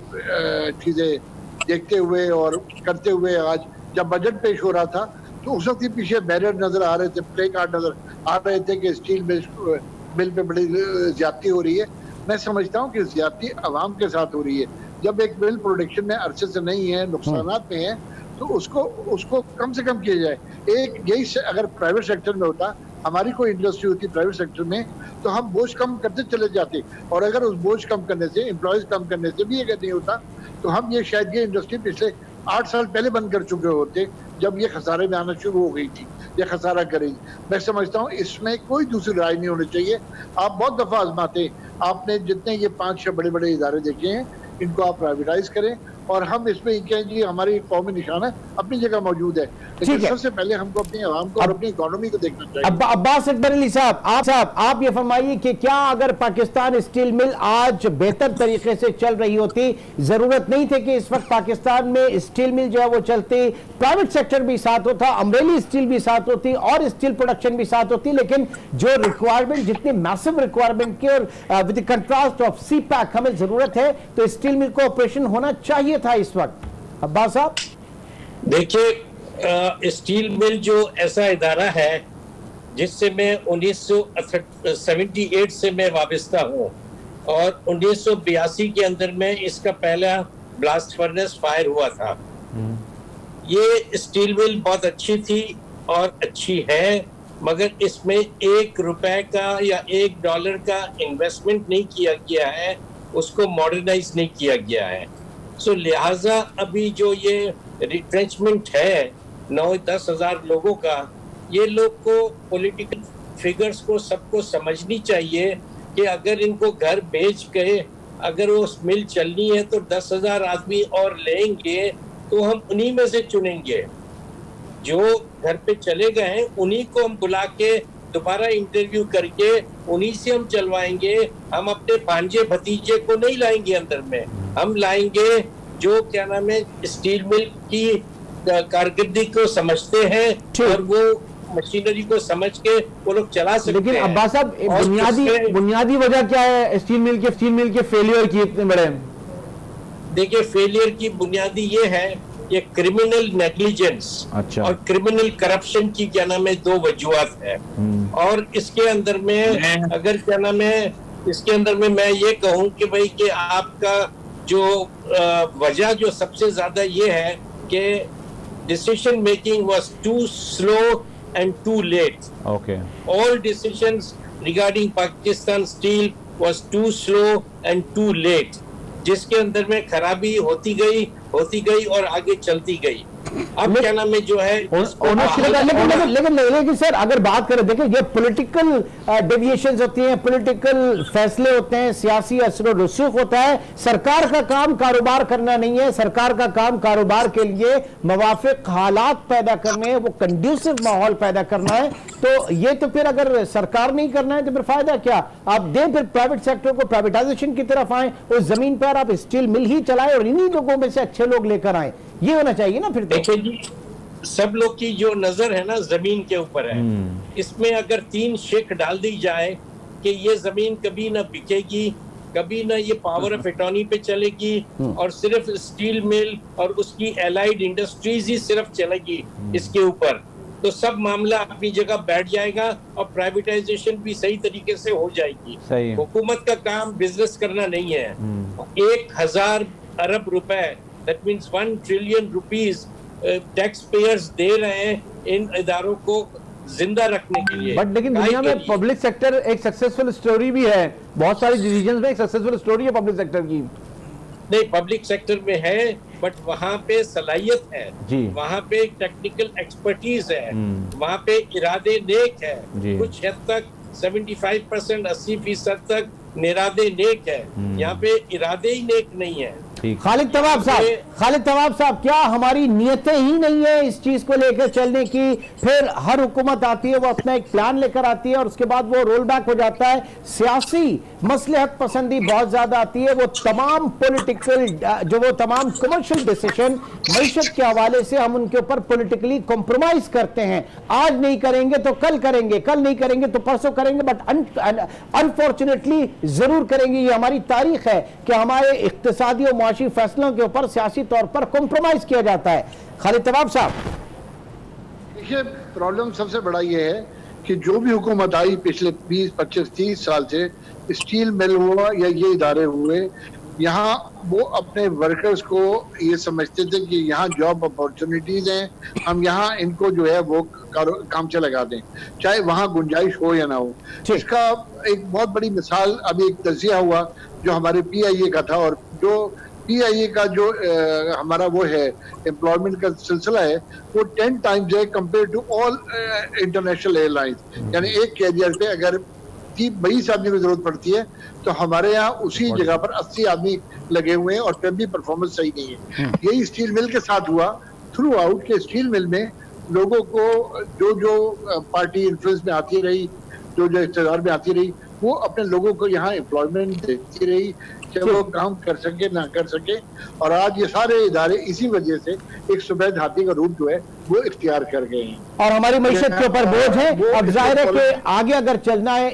चीज़ें देखते हुए और करते हुए, आज जब बजट पेश हो रहा था तो उस वक्त ही पीछे बैनर नजर आ रहे थे, प्ले कार्ड नजर आ रहे थे कि स्टील मिल पे बड़ी ज्यादती हो रही है। मैं समझता हूँ कि ज्यादती आवाम के साथ हो रही है। जब एक मिल प्रोडक्शन में अरसे से नहीं है, नुकसानात में है, तो उसको कम से कम किया जाए। एक यही अगर प्राइवेट सेक्टर में होता, हमारी कोई इंडस्ट्री होती प्राइवेट सेक्टर में, तो हम बोझ कम करते चले जाते। और अगर उस बोझ कम करने से, एम्प्लॉयज कम करने से भी अगर नहीं होता, तो हम ये शायद ये इंडस्ट्री पिछले 8 साल पहले बंद कर चुके होते, जब ये खसारे में आना शुरू हो गई थी, ये खसारा करेगी। मैं समझता हूँ इसमें कोई दूसरी राय नहीं होनी चाहिए। आप बहुत दफा आजमाते, आपने जितने ये 5-6 बड़े बड़े इदारे देखे हैं, इनको आप प्राइवेटाइज करें और हम इसमें कहें जी हमारी कौमी निशान है, अपनी जगह मौजूद है, लेकिन सबसे पहले हमको अपनी आवाम को और अपनी इकोनॉमी को देखना चाहिए। अब्बास अकबर अली साहब, आप ये फरमाइए कि क्या अगर पाकिस्तान स्टील मिल आज बेहतर तरीके से चल रही होती, जरूरत नहीं थी कि इस वक्त पाकिस्तान में स्टील मिल जो है वो चलती, प्राइवेट सेक्टर भी साथ होता, अमरेली स्टील भी साथ होती और स्टील प्रोडक्शन भी साथ होती, लेकिन जो रिक्वायरमेंट, जितनी मैसिव रिक्वायरमेंट की और विद कंट्रास्ट ऑफ CPEC हमें जरूरत है, तो स्टील मिल को ऑपरेशन होना चाहिए था इस वक्त? अब्बास साहब, देखिए स्टील मिल जो ऐसा इदारा है जिससे मैं 1978 से मैं वाबस्ता हूँ और 1982 के अंदर में इसका पहला ब्लास्ट फर्नेस फायर हुआ था। ये स्टील मिल बहुत अच्छी थी और अच्छी है, मगर इसमें ₹1 का या $1 का इन्वेस्टमेट नहीं किया गया है, उसको मॉडर्नाइज नहीं किया गया है। सो लिहाजा अभी जो ये रिट्रेंचमेंट है 9-10 हजार लोगों का, ये लोग को पॉलिटिकल फिगर्स को सबको समझनी चाहिए कि अगर इनको घर बेच के अगर वो मिल चलनी है तो 10,000 आदमी और लेंगे तो हम उन्हीं में से चुनेंगे। जो घर पे चले गए हैं उन्हीं को हम बुला के दोबारा इंटरव्यू करके उन्हीं से हम चलवाएंगे। हम अपने भांजे भतीजे को नहीं लाएंगे अंदर में, हम लाएंगे जो क्या नाम है स्टील मिल की कारकर्दगी को समझते हैं और वो मशीनरी को समझ के वो लोग चला सकते हैं। लेकिन अब्बास साहब, बुनियादी वजह क्या है स्टील मिल के फेलियर की इतने बड़े? देखिए, फेलियर की बुनियादी ये है, ये क्रिमिनल नेग्लिजेंस और क्रिमिनल करप्शन की क्या नाम है 2 वजूहत है। और इसके अंदर में अगर क्या नाम है इसके अंदर में मैं ये कहूँ कि भाई कि आपका जो वजह जो सबसे ज्यादा ये है कि decision making was too slow and too late. Okay. All decisions regarding Pakistan Steel was too slow and too late. जिसके अंदर में खराबी होती गई और आगे चलती गई। अब क्या नाम है जो है लेकिन सर अगर बात करें, देखिए ये पॉलिटिकल डेविएशंस होती हैं, पॉलिटिकल फैसले होते हैं, सियासी असर रसूख होता है। सरकार का काम कारोबार करना नहीं है, सरकार का काम कारोबार के लिए मुवाफिक हालात पैदा करने हैं, वो कंड्यूसिव माहौल पैदा करना है। तो ये तो फिर अगर सरकार नहीं करना है तो फिर फायदा क्या? आप दें फिर प्राइवेट सेक्टर को, प्राइवेटाइजेशन की तरफ आए, उस जमीन पर आप स्टील मिल ही चलाएं और इन्हीं लोगों में से अच्छे लोग लेकर आए। ये होना चाहिए ना फिर। देखिए जी, सब लोग की जो नजर है ना जमीन के ऊपर है। इसमें अगर 3 शेक डाल दी जाए कि ये जमीन कभी ना बिकेगी, कभी ना ये पावर ऑफ अटॉर्नी पे चलेगी और सिर्फ स्टील मिल और उसकी एलाइड इंडस्ट्रीज ही सिर्फ चलेगी इसके ऊपर, तो सब मामला अपनी जगह बैठ जाएगा और प्राइवेटाइजेशन भी सही तरीके से हो जाएगी। हुकूमत का काम बिजनेस करना नहीं है। 1,000 अरब रुपए, that means 1 trillion rupees tax payers दे रहे हैं इन इदारों को जिंदा रखने के लिए। बट लेकिन दुनिया में पब्लिक सेक्टर एक सक्सेसफुल स्टोरी भी है, बहुत सारी डिसीजंस में एक सक्सेसफुल स्टोरी है पब्लिक सेक्टर की। नहीं, पब्लिक सेक्टर में है, बट वहाँ पे सलाहियत है, वहाँ पे टेक्निकल एक्सपर्टीज है, वहाँ पे इरादे नेक है, कुछ हद तक 75% 80% तक निरादे नेक है, यहाँ पे इरादे ही नेक नहीं है। खालिद तवाब साहब, क्या हमारी नियतें ही नहीं है इस चीज को लेकर चलने की? फिर हर हुकूमत आती है, वो अपना एक प्लान लेकर आती है और उसके बाद वो रोल बैक हो जाता है। सियासी मसलहत पसंदी बहुत ज्यादा आती है। वो तमाम पॉलिटिकल वो तमाम कमर्शियल डिसीजन मईशत के हवाले से हम उनके ऊपर पॉलिटिकली कॉम्प्रोमाइज करते हैं। आज नहीं करेंगे तो कल करेंगे, कल नहीं करेंगे तो परसों करेंगे, बट अनफॉर्चुनेटली जरूर करेंगे। ये हमारी तारीख है कि हमारे इक्तिसादी और मुआशी फैसलों के ऊपर सियासी तौर पर कॉम्प्रोमाइज किया जाता है। खालिद तवाब साहब, देखिए प्रॉब्लम सबसे बड़ा ये है कि जो भी हुकूमत आई पिछले 20, 25, 30 साल से, स्टील मिल हुआ या ये इदारे हुए, यहाँ वो अपने वर्कर्स को ये समझते थे कि यहाँ जॉब अपॉर्चुनिटीज हैं, हम यहाँ इनको जो है वो काम से लगा दें, चाहे वहाँ गुंजाइश हो या ना हो। इसका एक बहुत बड़ी मिसाल अभी एक तजिया हुआ जो हमारे PIA का था, और जो PIA का जो हमारा वो है एम्प्लॉयमेंट का सिलसिला है, वो 10 टाइम्स है compare to all international airlines. यानी एक कैरियर पे अगर 20 आदमी की जरूरत पड़ती है तो हमारे यहाँ उसी जगह पर 80 आदमी लगे हुए हैं और फिर भी परफॉर्मेंस सही नहीं है। यही स्टील मिल के साथ हुआ थ्रू आउट के स्टील मिल में लोगों को जो पार्टी इन्फ्लुएंस में आती रही, जो इक़्तिदार में आती रही, वो अपने लोगों को यहाँ एम्प्लॉयमेंट देती रही, चाहे वो काम कर सके ना कर सके। और आज ये सारे इदारे इसी वजह से एक सफेद हाथी का रूप जो है वो इख्तियार कर गए हैं। और हमारी मईशत के ऊपर बोझ है। वो अब इसको जाहिर है कि follow- आगे अगर चलना है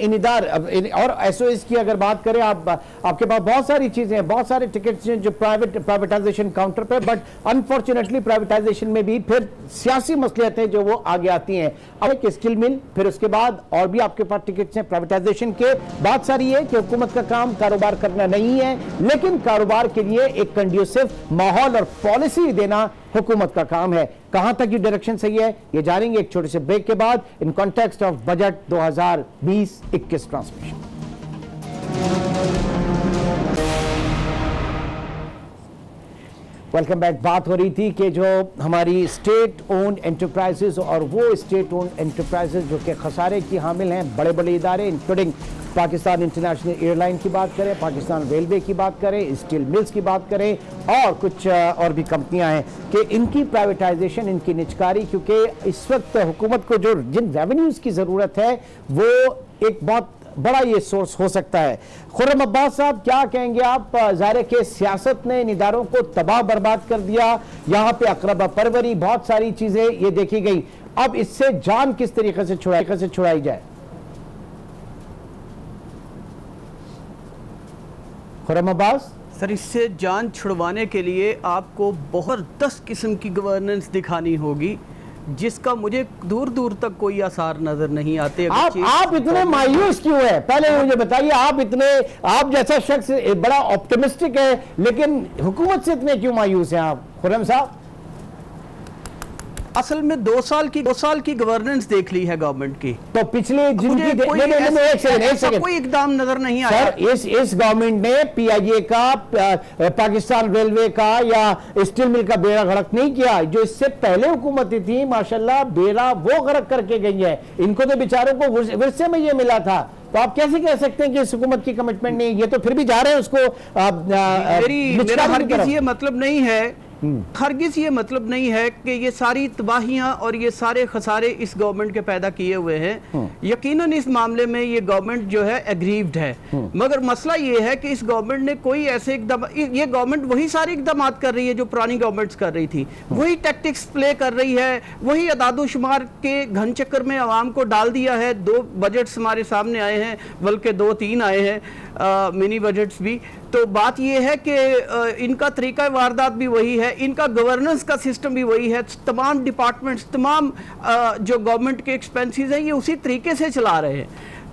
और एसओएस की अगर बात करें, आपके पास बहुत सारी चीजें हैं, बहुत सारे टिकट्स हैं जो प्राइवेटाइजेशन काउंटर पे, बट अनफॉर्चुनेटली प्राइवेटाइजेशन में भी फिर सियासी मसलियत है जो वो आगे आती हैं। अब एक स्टील मिल, फिर उसके बाद और भी आपके पास टिकट्स हैं प्राइवेटाइजेशन के। बात सारी है कि हुकूमत का काम कारोबार करना नहीं है, लेकिन कारोबार के लिए एक कंड्यूसिव माहौल और पॉलिसी देना हुकूमत का काम है। कहां तक ये डायरेक्शन सही है ये जानेंगे एक छोटे से ब्रेक के बाद, in context of budget 2020-21 transmission. Welcome back. बात हो रही थी कि जो हमारी स्टेट ओन्ड एंटरप्राइजेज और वो स्टेट ओन्ड एंटरप्राइजेज जो कि खसारे की हामिल हैं, बड़े बड़े इदारे इंक्लूडिंग पाकिस्तान इंटरनेशनल एयरलाइन की बात करें, पाकिस्तान रेलवे की बात करें, स्टील मिल्स की बात करें और कुछ और भी कंपनियां हैं, कि इनकी प्राइवेटाइजेशन, इनकी निचकारी, क्योंकि इस वक्त हुकूमत को जो जिन रेवेन्यूज की ज़रूरत है वो एक बहुत बड़ा ये सोर्स हो सकता है। खुर्रम अब्बास साहब, क्या कहेंगे आप? ज़ाहिर है कि सियासत ने इन इदारों को तबाह बर्बाद कर दिया, यहाँ पे अकरबा परवरी, बहुत सारी चीज़ें ये देखी गई। अब इससे जान किस तरीके से छुड़ाई जाए? खुर्रम अब्बास सर, इससे जान छुड़वाने के लिए आपको बहुत 10 किस्म की गवर्नेंस दिखानी होगी, जिसका मुझे दूर दूर तक कोई आसार नजर नहीं आते। आप इतने मायूस क्यों है? पहले मुझे बताइए, आप जैसा शख्स बड़ा ऑप्टिमिस्टिक है, लेकिन हुकूमत से इतने क्यों मायूस हैं आप खुर्रम साहब? असल में 2 साल की गवर्नेंस देख ली है गवर्नमेंट की, तो पिछले जिनकी एक सेकंड कोई इकदाम नजर नहीं आया। सर, इस गवर्नमेंट ने पीआईए का, पाकिस्तान रेलवे का या स्टील मिल का बेड़ा गरक नहीं किया। जो इससे पहले हुकूमतें थी माशाल्लाह बेड़ा वो गरक करके गई है। इनको तो बेचारों को विरसे में ये मिला था, तो आप कैसे कह सकते हैं कि इस हुकूमत की कमिटमेंट नहीं? ये तो फिर भी जा रहे हैं उसको। मेरा हरगिज़ ये मतलब नहीं है, हरगिज़ ये मतलब नहीं है कि ये सारी तबाहियां और ये सारे खसारे इस गवर्नमेंट के पैदा किए हुए हैं। यकीनन इस मामले में ये गवर्नमेंट जो है एग्रीव्ड है, मगर मसला ये है कि इस गवर्नमेंट ने कोई ऐसे इकदाम, ये गवर्नमेंट वही सारे इकदाम कर रही है जो पुरानी गवर्नमेंट्स कर रही थी, वही टैक्टिक्स प्ले कर रही है, वही अदादोशुमार के घन चक्कर में आवाम को डाल दिया है। 2 बजट्स हमारे सामने आए हैं, बल्कि 2-3 आए हैं मिनी बजट्स भी। तो बात यह है कि इनका तरीका वारदात भी वही है, इनका गवर्नेंस का सिस्टम भी वही है। तमाम डिपार्टमेंट्स, तमाम जो गवर्नमेंट के एक्सपेंसेस हैं, ये उसी तरीके से चला रहे हैं।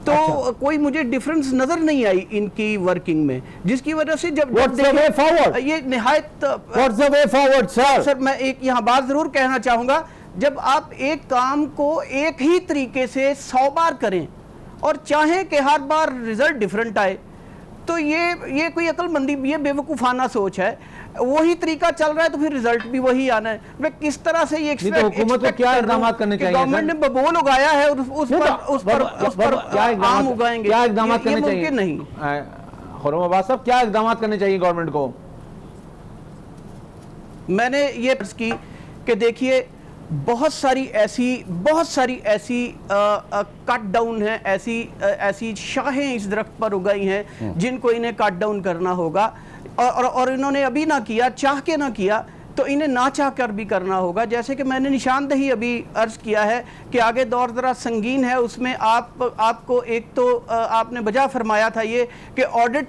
तो कोई मुझे डिफरेंस नजर नहीं आई इनकी वर्किंग में, जिसकी वजह से जब ये निहायत सर, मैं एक यहाँ बात जरूर कहना चाहूंगा, जब आप एक काम को एक ही तरीके से 100 बार करें और चाहें कि हर बार रिजल्ट डिफरेंट आए, तो ये कोई अक्लमंदी, ये बेवकूफाना सोच है। वही तरीका चल रहा है तो फिर रिजल्ट भी वही आना है। मैं किस तरह से ये हुकूमत को क्या इक़दाम करने चाहिए? गवर्नमेंट ने बबूल उगाया है और उस पर आम उगाएंगे, क्या इक़दाम करने चाहिए? नहीं। खुर्रम अब्बास साहब, क्या इक़दाम करने चाहिए गवर्नमेंट को? मैंने ये अर्ज की कि देखिए, बहुत सारी ऐसी कट डाउन है, ऐसी शाखें इस दरख्त पर उगाई हैं जिनको इन्हें कट डाउन करना होगा, और इन्होंने अभी ना किया, चाह के ना किया, तो इन्हें ना चाह कर भी करना होगा। जैसे कि मैंने निशानदही अभी अर्ज किया है कि आगे दौर ज़रा संगीन है, उसमें आपको एक तो आपने बजा फरमाया था ये कि ऑडिट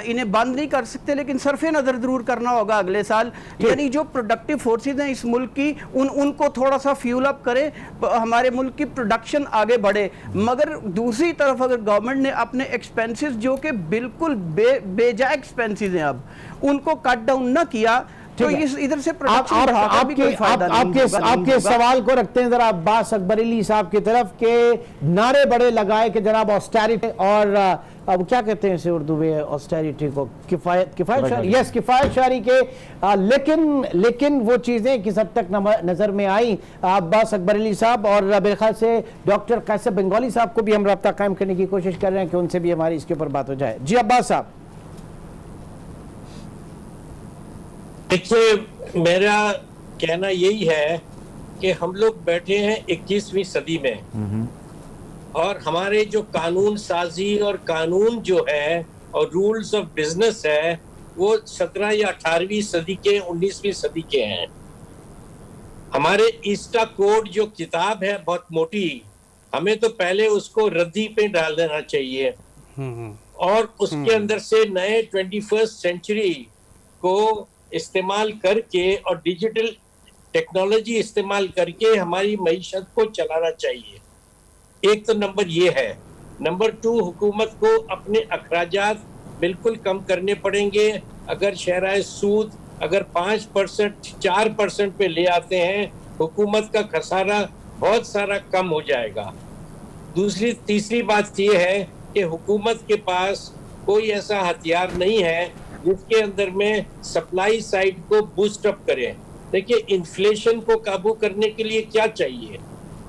इन्हें बंद नहीं कर सकते, लेकिन सरफे नज़र ज़रूर करना होगा अगले साल। यानी जो प्रोडक्टिव फोर्सेज हैं इस मुल्क की, उनको थोड़ा सा फ्यूल अप करें, हमारे मुल्क की प्रोडक्शन आगे बढ़े। मगर दूसरी तरफ अगर गवर्नमेंट ने अपने एक्सपेंसेस, जो कि बिल्कुल बेजा एक्सपेंसेस हैं, अब उनको कट डाउन न किया, तो इधर से आपके सवाल को रखते हैं जरा अब्बास अकबरीली साहब की तरफ के नारे बड़े लगाए कि जनाब ऑस्टेरिटी, और अब क्या कहते हैं इसे उर्दू में ऑस्टेरिटी को, किफायत शारी के, लेकिन वो चीजें किस हद तक नजर में आई? अब्बास अकबरीली साहब और मेरे ख्याल से डॉक्टर कैसर बंगाली साहब को भी हम रब्ता कायम करने की कोशिश कर रहे हैं कि उनसे भी हमारी इसके ऊपर बात हो जाए। जी अब्बास साहब। देखिए, मेरा कहना यही है कि हम लोग बैठे हैं 21वीं सदी में, और हमारे जो कानून साजी और कानून जो है और रूल्स ऑफ बिजनेस है वो 17 या 18वीं सदी के, 19वीं सदी के हैं। हमारे ईस्टा कोड जो किताब है बहुत मोटी, हमें तो पहले उसको रद्दी पे डाल देना चाहिए और उसके अंदर से नए 21st सेंचुरी को इस्तेमाल करके और डिजिटल टेक्नोलॉजी इस्तेमाल करके हमारी मईशत को चलाना चाहिए। एक तो नंबर ये है। नंबर 2, हुकूमत को अपने अखराजात बिल्कुल कम करने पड़ेंगे। अगर शहराए सूद अगर 5% 4% पे ले आते हैं, हुकूमत का खसारा बहुत सारा कम हो जाएगा। तीसरी बात ये है कि हुकूमत के पास कोई ऐसा हथियार नहीं है जिसके अंदर में सप्लाई साइड को बूस्ट अप करें। देखिए, इन्फ्लेशन को काबू करने के लिए क्या चाहिए?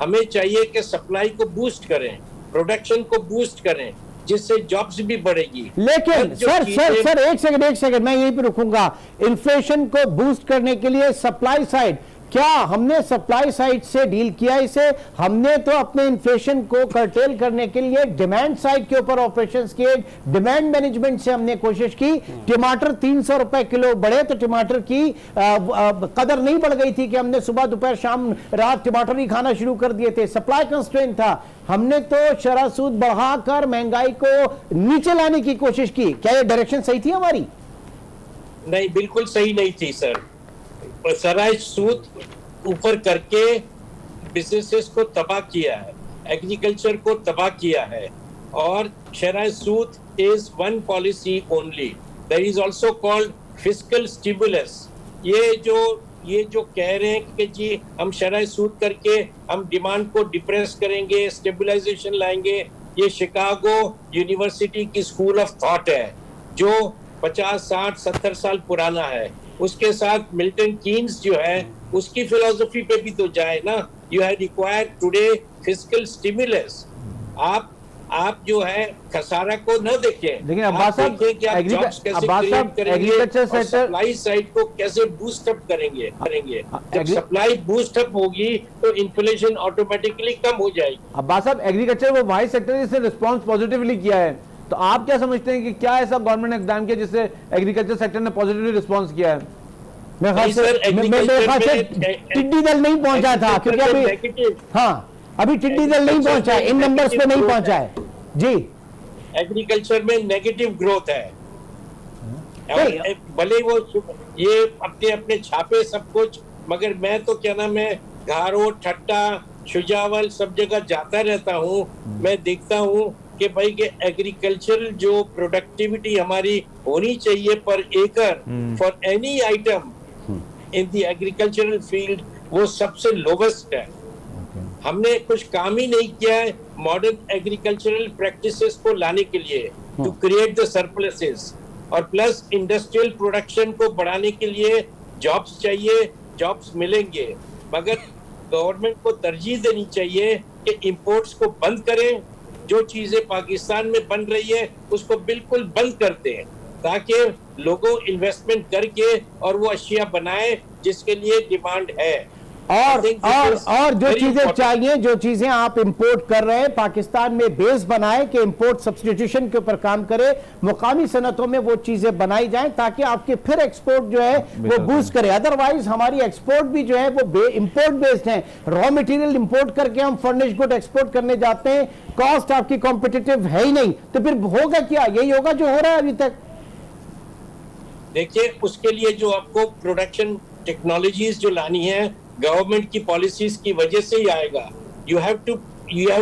हमें चाहिए कि सप्लाई को बूस्ट करें, प्रोडक्शन को बूस्ट करें, जिससे जॉब्स भी बढ़ेगी। लेकिन सर एक सेकंड मैं यहीं पे रुकूंगा। इन्फ्लेशन को बूस्ट करने के लिए सप्लाई साइड, क्या हमने सप्लाई साइड से डील किया इसे? हमने तो अपने इन्फ्लेशन को कर्टेल करने के लिए डिमांड साइड के ऊपर ऑपरेशंस किए, डिमांड मैनेजमेंट से हमने कोशिश की। टमाटर 300 रुपए किलो बढ़े तो टमाटर की कदर नहीं बढ़ गई थी कि हमने सुबह दोपहर शाम रात टमाटर ही खाना शुरू कर दिए थे। सप्लाई कंस्ट्रेंट था। हमने तो शरह सूद बढ़ाकर महंगाई को नीचे लाने की कोशिश की। क्या ये डायरेक्शन सही थी हमारी? नहीं, बिल्कुल सही नहीं थी सर। शरह सूद ऊपर करके बिजनेसेस को तबाह किया है, एग्रीकल्चर को तबाह किया है। और शरह सूद is one policy only. There is also called fiscal stimulus. ये जो कह रहे हैं कि जी हम शरह सूद करके हम डिमांड को डिप्रेस करेंगे, स्टेबलाइजेशन लाएंगे, ये शिकागो यूनिवर्सिटी की स्कूल ऑफ थॉट है जो 50, 60, 70 साल पुराना है। उसके साथ मिल्टन कीन्स जो है उसकी फिलॉसफी पे भी तो जाए ना। You have required today fiscal stimulus. आप जो है खसारा को न देखें, लेकिन अब्बास साहब एग्रीकल्चर सेक्टर सप्लाई साइड को कैसे बूस्ट अप करेंगे। जब सप्लाई बूस्ट अप होगी तो इन्फ्लेशन ऑटोमेटिकली कम हो जाएगी। अब्बास साहब, एग्रीकल्चर वो वाइस सेक्टर जिसने रिस्पॉन्स पॉजिटिवली किया है, तो आप क्या समझते हैं कि क्या ऐसा गवर्नमेंट ने इकदाम किया जिससे एग्रीकल्चर सेक्टर ने पॉजिटिवली रिस्पॉन्स किया है? मेरे ख्याल से टिड्डी दल नहीं पहुंचा था, क्योंकि अभी टिड्डी दल नहीं पहुंचा है, इन नंबर्स पे नहीं पहुंचा है जी। एग्रीकल्चर में नेगेटिव ग्रोथ है। भले वो ये अपने छापे सब कुछ, मगर मैं तो क्या नाम है घारो, ठट्टा, शुजावल सब जगह जाता रहता हूँ। मैं देखता हूँ कि भाई के एग्रीकल्चरल जो प्रोडक्टिविटी हमारी होनी चाहिए पर एकड़ for any item in the agricultural field, वो सबसे लोवेस्ट है। हमने कुछ काम ही नहीं किया है मॉडर्न एग्रीकल्चरल प्रैक्टिसेस को लाने के लिए, टू क्रिएट द सरप्लसेस, और प्लस इंडस्ट्रियल प्रोडक्शन को बढ़ाने के लिए जॉब्स चाहिए। जॉब्स मिलेंगे, मगर गवर्नमेंट को तरजीह देनी चाहिए कि इंपोर्ट्स को बंद करें। जो चीजें पाकिस्तान में बन रही है उसको बिल्कुल बंद कर दें, ताकि लोगों इन्वेस्टमेंट करके और वो अशिया बनाए जिसके लिए डिमांड है। और जो चीजें चाहिए, जो चीजें आप इंपोर्ट कर रहे हैं, पाकिस्तान में बेस बनाए कि इंपोर्ट सब्स्टिट्यूशन के ऊपर काम करे, मुकामी सनतों में वो चीजें बनाई जाएं ताकि आपके फिर एक्सपोर्ट जो है वो बूस्ट करे। अदरवाइज हमारी एक्सपोर्ट भी जो है वो इंपोर्ट बेस्ड है। रॉ मटेरियल इंपोर्ट करके हम फर्निश गुड एक्सपोर्ट करने जाते हैं, कॉस्ट आपकी कॉम्पिटिटिव है ही नहीं, तो फिर होगा क्या? यही होगा जो हो रहा है अभी तक। देखिए, उसके लिए जो आपको प्रोडक्शन टेक्नोलॉजीज जो लानी है गवर्नमेंट की पॉलिसीज की वजह से ही आएगा। You have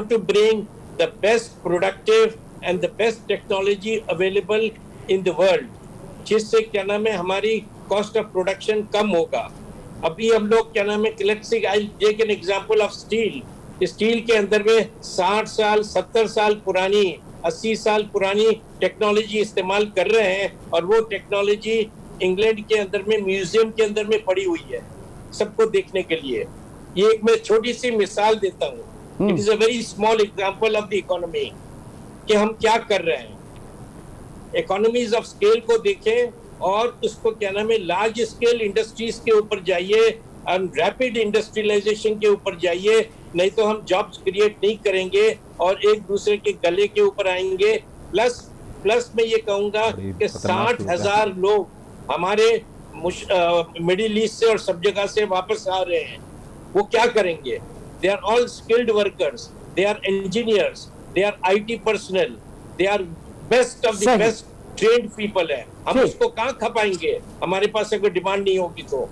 to bring the best productive and the best technology available in the world, जिससे क्या नाम है हमारी कॉस्ट ऑफ प्रोडक्शन कम होगा। अभी हम लोग क्या नाम है I take an example of steel के अंदर में 60 साल 70 साल पुरानी 80 साल पुरानी टेक्नोलॉजी इस्तेमाल कर रहे हैं, और वो टेक्नोलॉजी इंग्लैंड के अंदर में म्यूजियम के अंदर में पड़ी हुई है सबको देखने के लिए। ये एक मैं छोटी सी मिसाल देता हूँ। It is a very small example of the economy कि हम क्या कर रहे हैं। इकोनॉमीज ऑफ स्केल को देखें और उसको क्या नाम है लार्ज स्केल इंडस्ट्रीज के ऊपर जाइए, रैपिड इंडस्ट्रियलाइजेशन के ऊपर जाइए, नहीं तो हम जॉब्स क्रिएट नहीं करेंगे और एक दूसरे के गले के ऊपर आएंगे। प्लस मैं ये कहूंगा कि 60,000 लोग हमारे मिडिल ईस्ट से और सब जगह से वापस आ रहे हैं। वो क्या करेंगे? They are all skilled workers, they are engineers, they are IT personal, they are best of the सही। बेस्ट ट्रेंड पीपल है। हम ठीक। उसको कहाँ खपाएंगे? हमारे पास अगर डिमांड नहीं होगी तो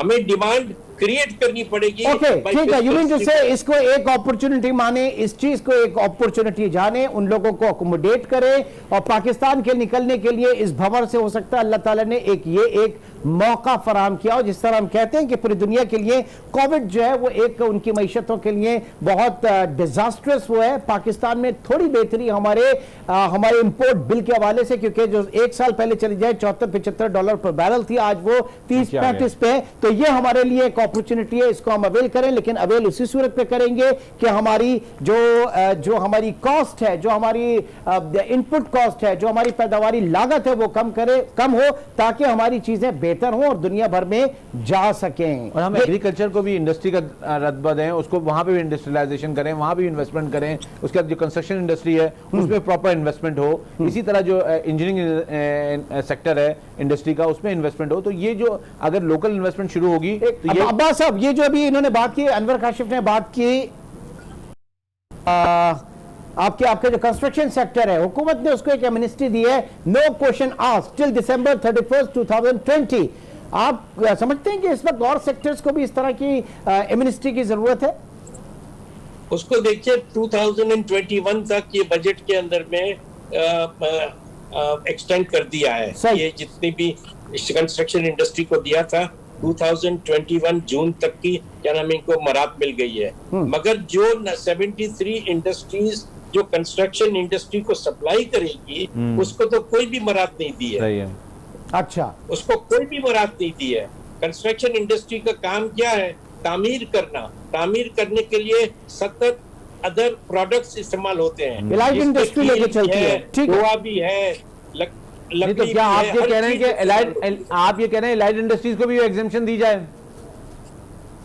हमें डिमांड क्रिएट करनी पड़ेगी। ओके by ठीक है, यू मीन टू fiscal से इसको एक अपॉर्चुनिटी माने, इस चीज को एक अपॉर्चुनिटी जाने, उन लोगों को अकोमोडेट करें, और पाकिस्तान के निकलने के लिए इस भंवर से हो सकता है अल्लाह ताला ने एक मौका फराहम किया हो। जिस तरह हम कहते हैं कि पूरी दुनिया के लिए कोविड जो है वो एक उनकी मईशतों के लिए बहुत डिजास्ट्रस वो है। पाकिस्तान में थोड़ी बेहतरी हमारे इंपोर्ट बिल के हवाले से, क्योंकि जो एक साल पहले चली जाए $74-75 पर बैरल थी, आज वो 30-35 पे है। तो ये हमारे लिए एक अपॉर्चुनिटी है, इसको हम अवेल करें, लेकिन अवेल उसी सूरत पे करेंगे कि हमारी जो हमारी कॉस्ट है, जो हमारी इनपुट कॉस्ट है, जो हमारी पैदावारी लागत है वो कम हो, ताकि हमारी चीजें बेहतर हो और दुनिया भर में जा सकें। और हम एग्रीकल्चर को भी इंडस्ट्री का रतबा दें, उसको वहां पे भी इंडस्ट्रियलाइजेशन करें, वहां भी इन्वेस्टमेंट करें। उसके बाद जो कंस्ट्रक्शन इंडस्ट्री है उसमें प्रॉपर इन्वेस्टमेंट हो। इसी तरह जो इंजीनियरिंग सेक्टर है इंडस्ट्री का, उसमें इन्वेस्टमेंट हो। तो ये जो अगर लोकल इन्वेस्टमेंट शुरू होगी तो ये अब्बास साहब, ये जो अभी इन्होंने बात की, अनवर काशिफ ने बात की, आपके जो कंस्ट्रक्शन सेक्टर है, हुकूमत ने उसको एक एमनेस्टी दी है, no question asked till December 31, 2020। आप समझते हैं कि इस वक्त और सेक्टर्स को भी इस तरह की एमनेस्टी की जरूरत है? उसको देखिए 2021 तक ये बजट के अंदर में एक्सटेंड कर दिया है। सही। ये जितनी भी कंस्ट्रक्शन इंडस्ट्री को दिया था 2021 जून तक की क्या नाम है, इनको मराद मिल गई है। मगर जो 73 इंडस्ट्रीज जो कंस्ट्रक्शन इंडस्ट्री को सप्लाई करेगी उसको तो कोई भी मराद नहीं दी है। सही है। अच्छा, उसको कोई भी मराद नहीं दी है। कंस्ट्रक्शन इंडस्ट्री का काम क्या है? तामीर करना। तामीर करने के लिए सतत अदर प्रोडक्ट्स इस्तेमाल होते हैं। इलाइट इंडस्ट्री लेके चलती है, ठीक है। गोवा भी है, नहीं तो क्या आप ये कह रहे हैं कि आप ये कह रहे हैं एलाइड इंडस्ट्रीज को भी एग्जेम्पशन दी जाए?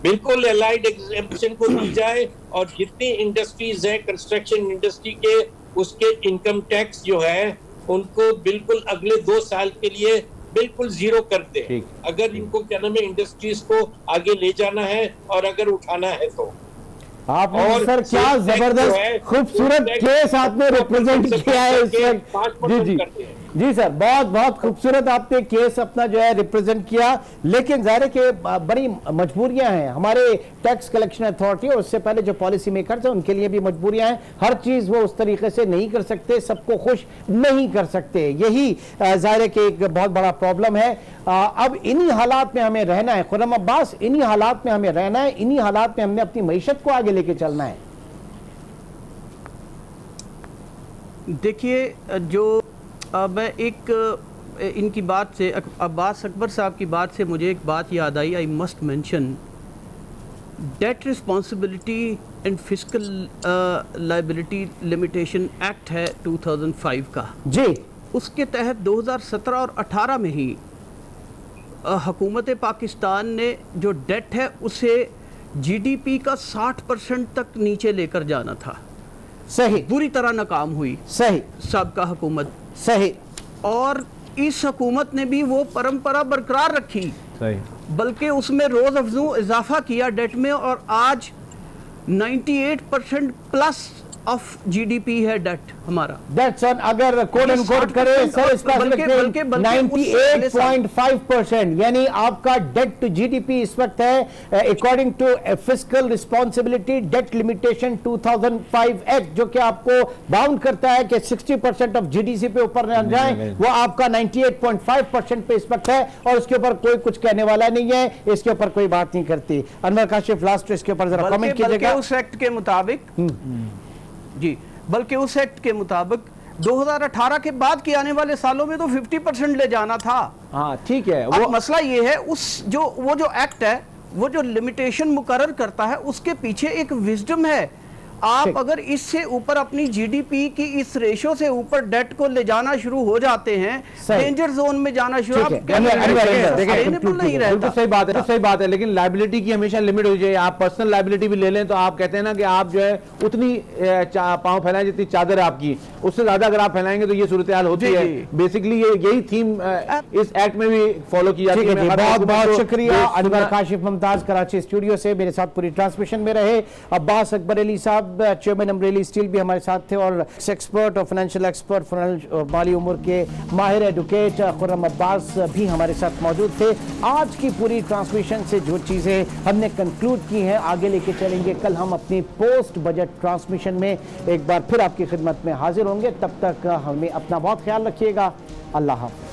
बिल्कुल एलाइड एग्जेम्पशन को दी जाए, और जितनी इंडस्ट्रीज है कंस्ट्रक्शन इंडस्ट्री के, उसके इनकम टैक्स जो है उनको बिल्कुल अगले 2 साल के लिए बिल्कुल जीरो कर दे। अगर इनको क्या नाम है इंडस्ट्रीज को आगे ले जाना है और अगर उठाना है तो। आपने सर क्या जबरदस्त खूबसूरत केस आपने रिप्रेजेंट किया है इस वक्त। जी सर, बहुत बहुत खूबसूरत आपने केस अपना जो है रिप्रेजेंट किया। लेकिन जाहिर है कि बड़ी मजबूरियां हैं हमारे टैक्स कलेक्शन अथॉरिटी और उससे पहले जो पॉलिसी मेकर्स हैं उनके लिए भी मजबूरियां हैं। हर चीज वो उस तरीके से नहीं कर सकते, सबको खुश नहीं कर सकते। यही जाहिर है कि एक बहुत बड़ा प्रॉब्लम है। अब इन्हीं हालात में हमें रहना है खुर्रम अब्बास, इन्हीं हालात में हमें रहना है, इन्हीं हालात में हमने अपनी मईशत को आगे लेके चलना है। देखिए, जो मैं एक इनकी बात से, अब्बास अकबर साहब की बात से मुझे एक बात याद आई। I must mention debt responsibility and fiscal liability limitation act है 2005 का जी। उसके तहत 2017 और 18 में ही हुकूमत पाकिस्तान ने जो डेट है उसे GDP का 60% तक नीचे लेकर जाना था। सही। बुरी तरह नाकाम हुई सही साबका हुकूमत। सही। और इस हुकूमत ने भी वो परंपरा बरकरार रखी। सही। बल्कि उसमें रोज अफजू इजाफा किया डेट में, और आज 98% प्लस ऑफ GDP है डेट हमारा। That's on, अगर कोड एंड कोड करें सर इसका 98.5%, यानी आपका डेट टू GDP इस वक्त है according to fiscal responsibility debt limitation 2005 act, जो कि आपको बाउंड करता है कि 60% ऑफ GDP पे ऊपर न जाए, वो आपका 98.5% पे इस वक्त है, और इसके ऊपर कोई कुछ कहने वाला नहीं है, इसके ऊपर कोई बात नहीं करती। अनवर काशिफ लास्ट इसके ऊपर जरा कमेंट कीजिएगा। उस एक्ट के मुताबिक जी, बल्कि उस एक्ट के मुताबिक 2018 के बाद के आने वाले सालों में तो 50% ले जाना था। हाँ ठीक है। वो मसला ये है, वो जो एक्ट है, वो जो लिमिटेशन मुकर्रर करता है, उसके पीछे एक विजडम है, आप ठीक। अगर इससे ऊपर अपनी जीडीपी की इस रेशो से ऊपर डेट को ले जाना शुरू हो जाते हैं, सही। डेंजर जोन में जाना शुरू, ठीक है। आप क्या अनवर, करेंगे? अनवर, अनवर, देखिए, Sustainable conclude नहीं कीजिए। रहता। बिल्कुल सही बात है, सही बात है, लेकिन लाइबिलिटी की हमेशा लिमिट होनी चाहिए। आप पर्सनल लाइबिलिटी भी ले लें तो आप कहते हैं ना कि आप जो है उतनी पांव फैलाएं जितनी चादर है आपकी, उससे ज्यादा अगर आप फैलाएंगे तो ये सूरत हाल होती जी, है। जी। बेसिकली ये यही थीम इस एक्ट में भी फॉलो की जाती ठीक है है। जी, हर बहुत हुकूमत बहुत को शुक्रिया। ये अनवर सुनना- काशिफ मुमताज कराची स्टूडियो से मेरे साथ पूरी ट्रांसमिशन में रहे। अब्बास अकबर अली साहब चेयरमैन अमरेली स्टील भी हमारे साथ थे, और एक्सपर्ट और फाइनेंशियल एक्सपर्ट माली उमूर के माहिर एडवोकेट खुर्रम अब्बास भी हमारे साथ मौजूद थे। आज की पूरी ट्रांसमिशन से जो चीज़ें हमने कंक्लूड की हैं आगे लेके चलेंगे। कल हम अपनी पोस्ट बजट ट्रांसमिशन में एक बार फिर आपकी खिदमत में हाजिर होंगे। तब तक हमें अपना बहुत ख्याल रखिएगा। अल्लाह हाफ़िज़।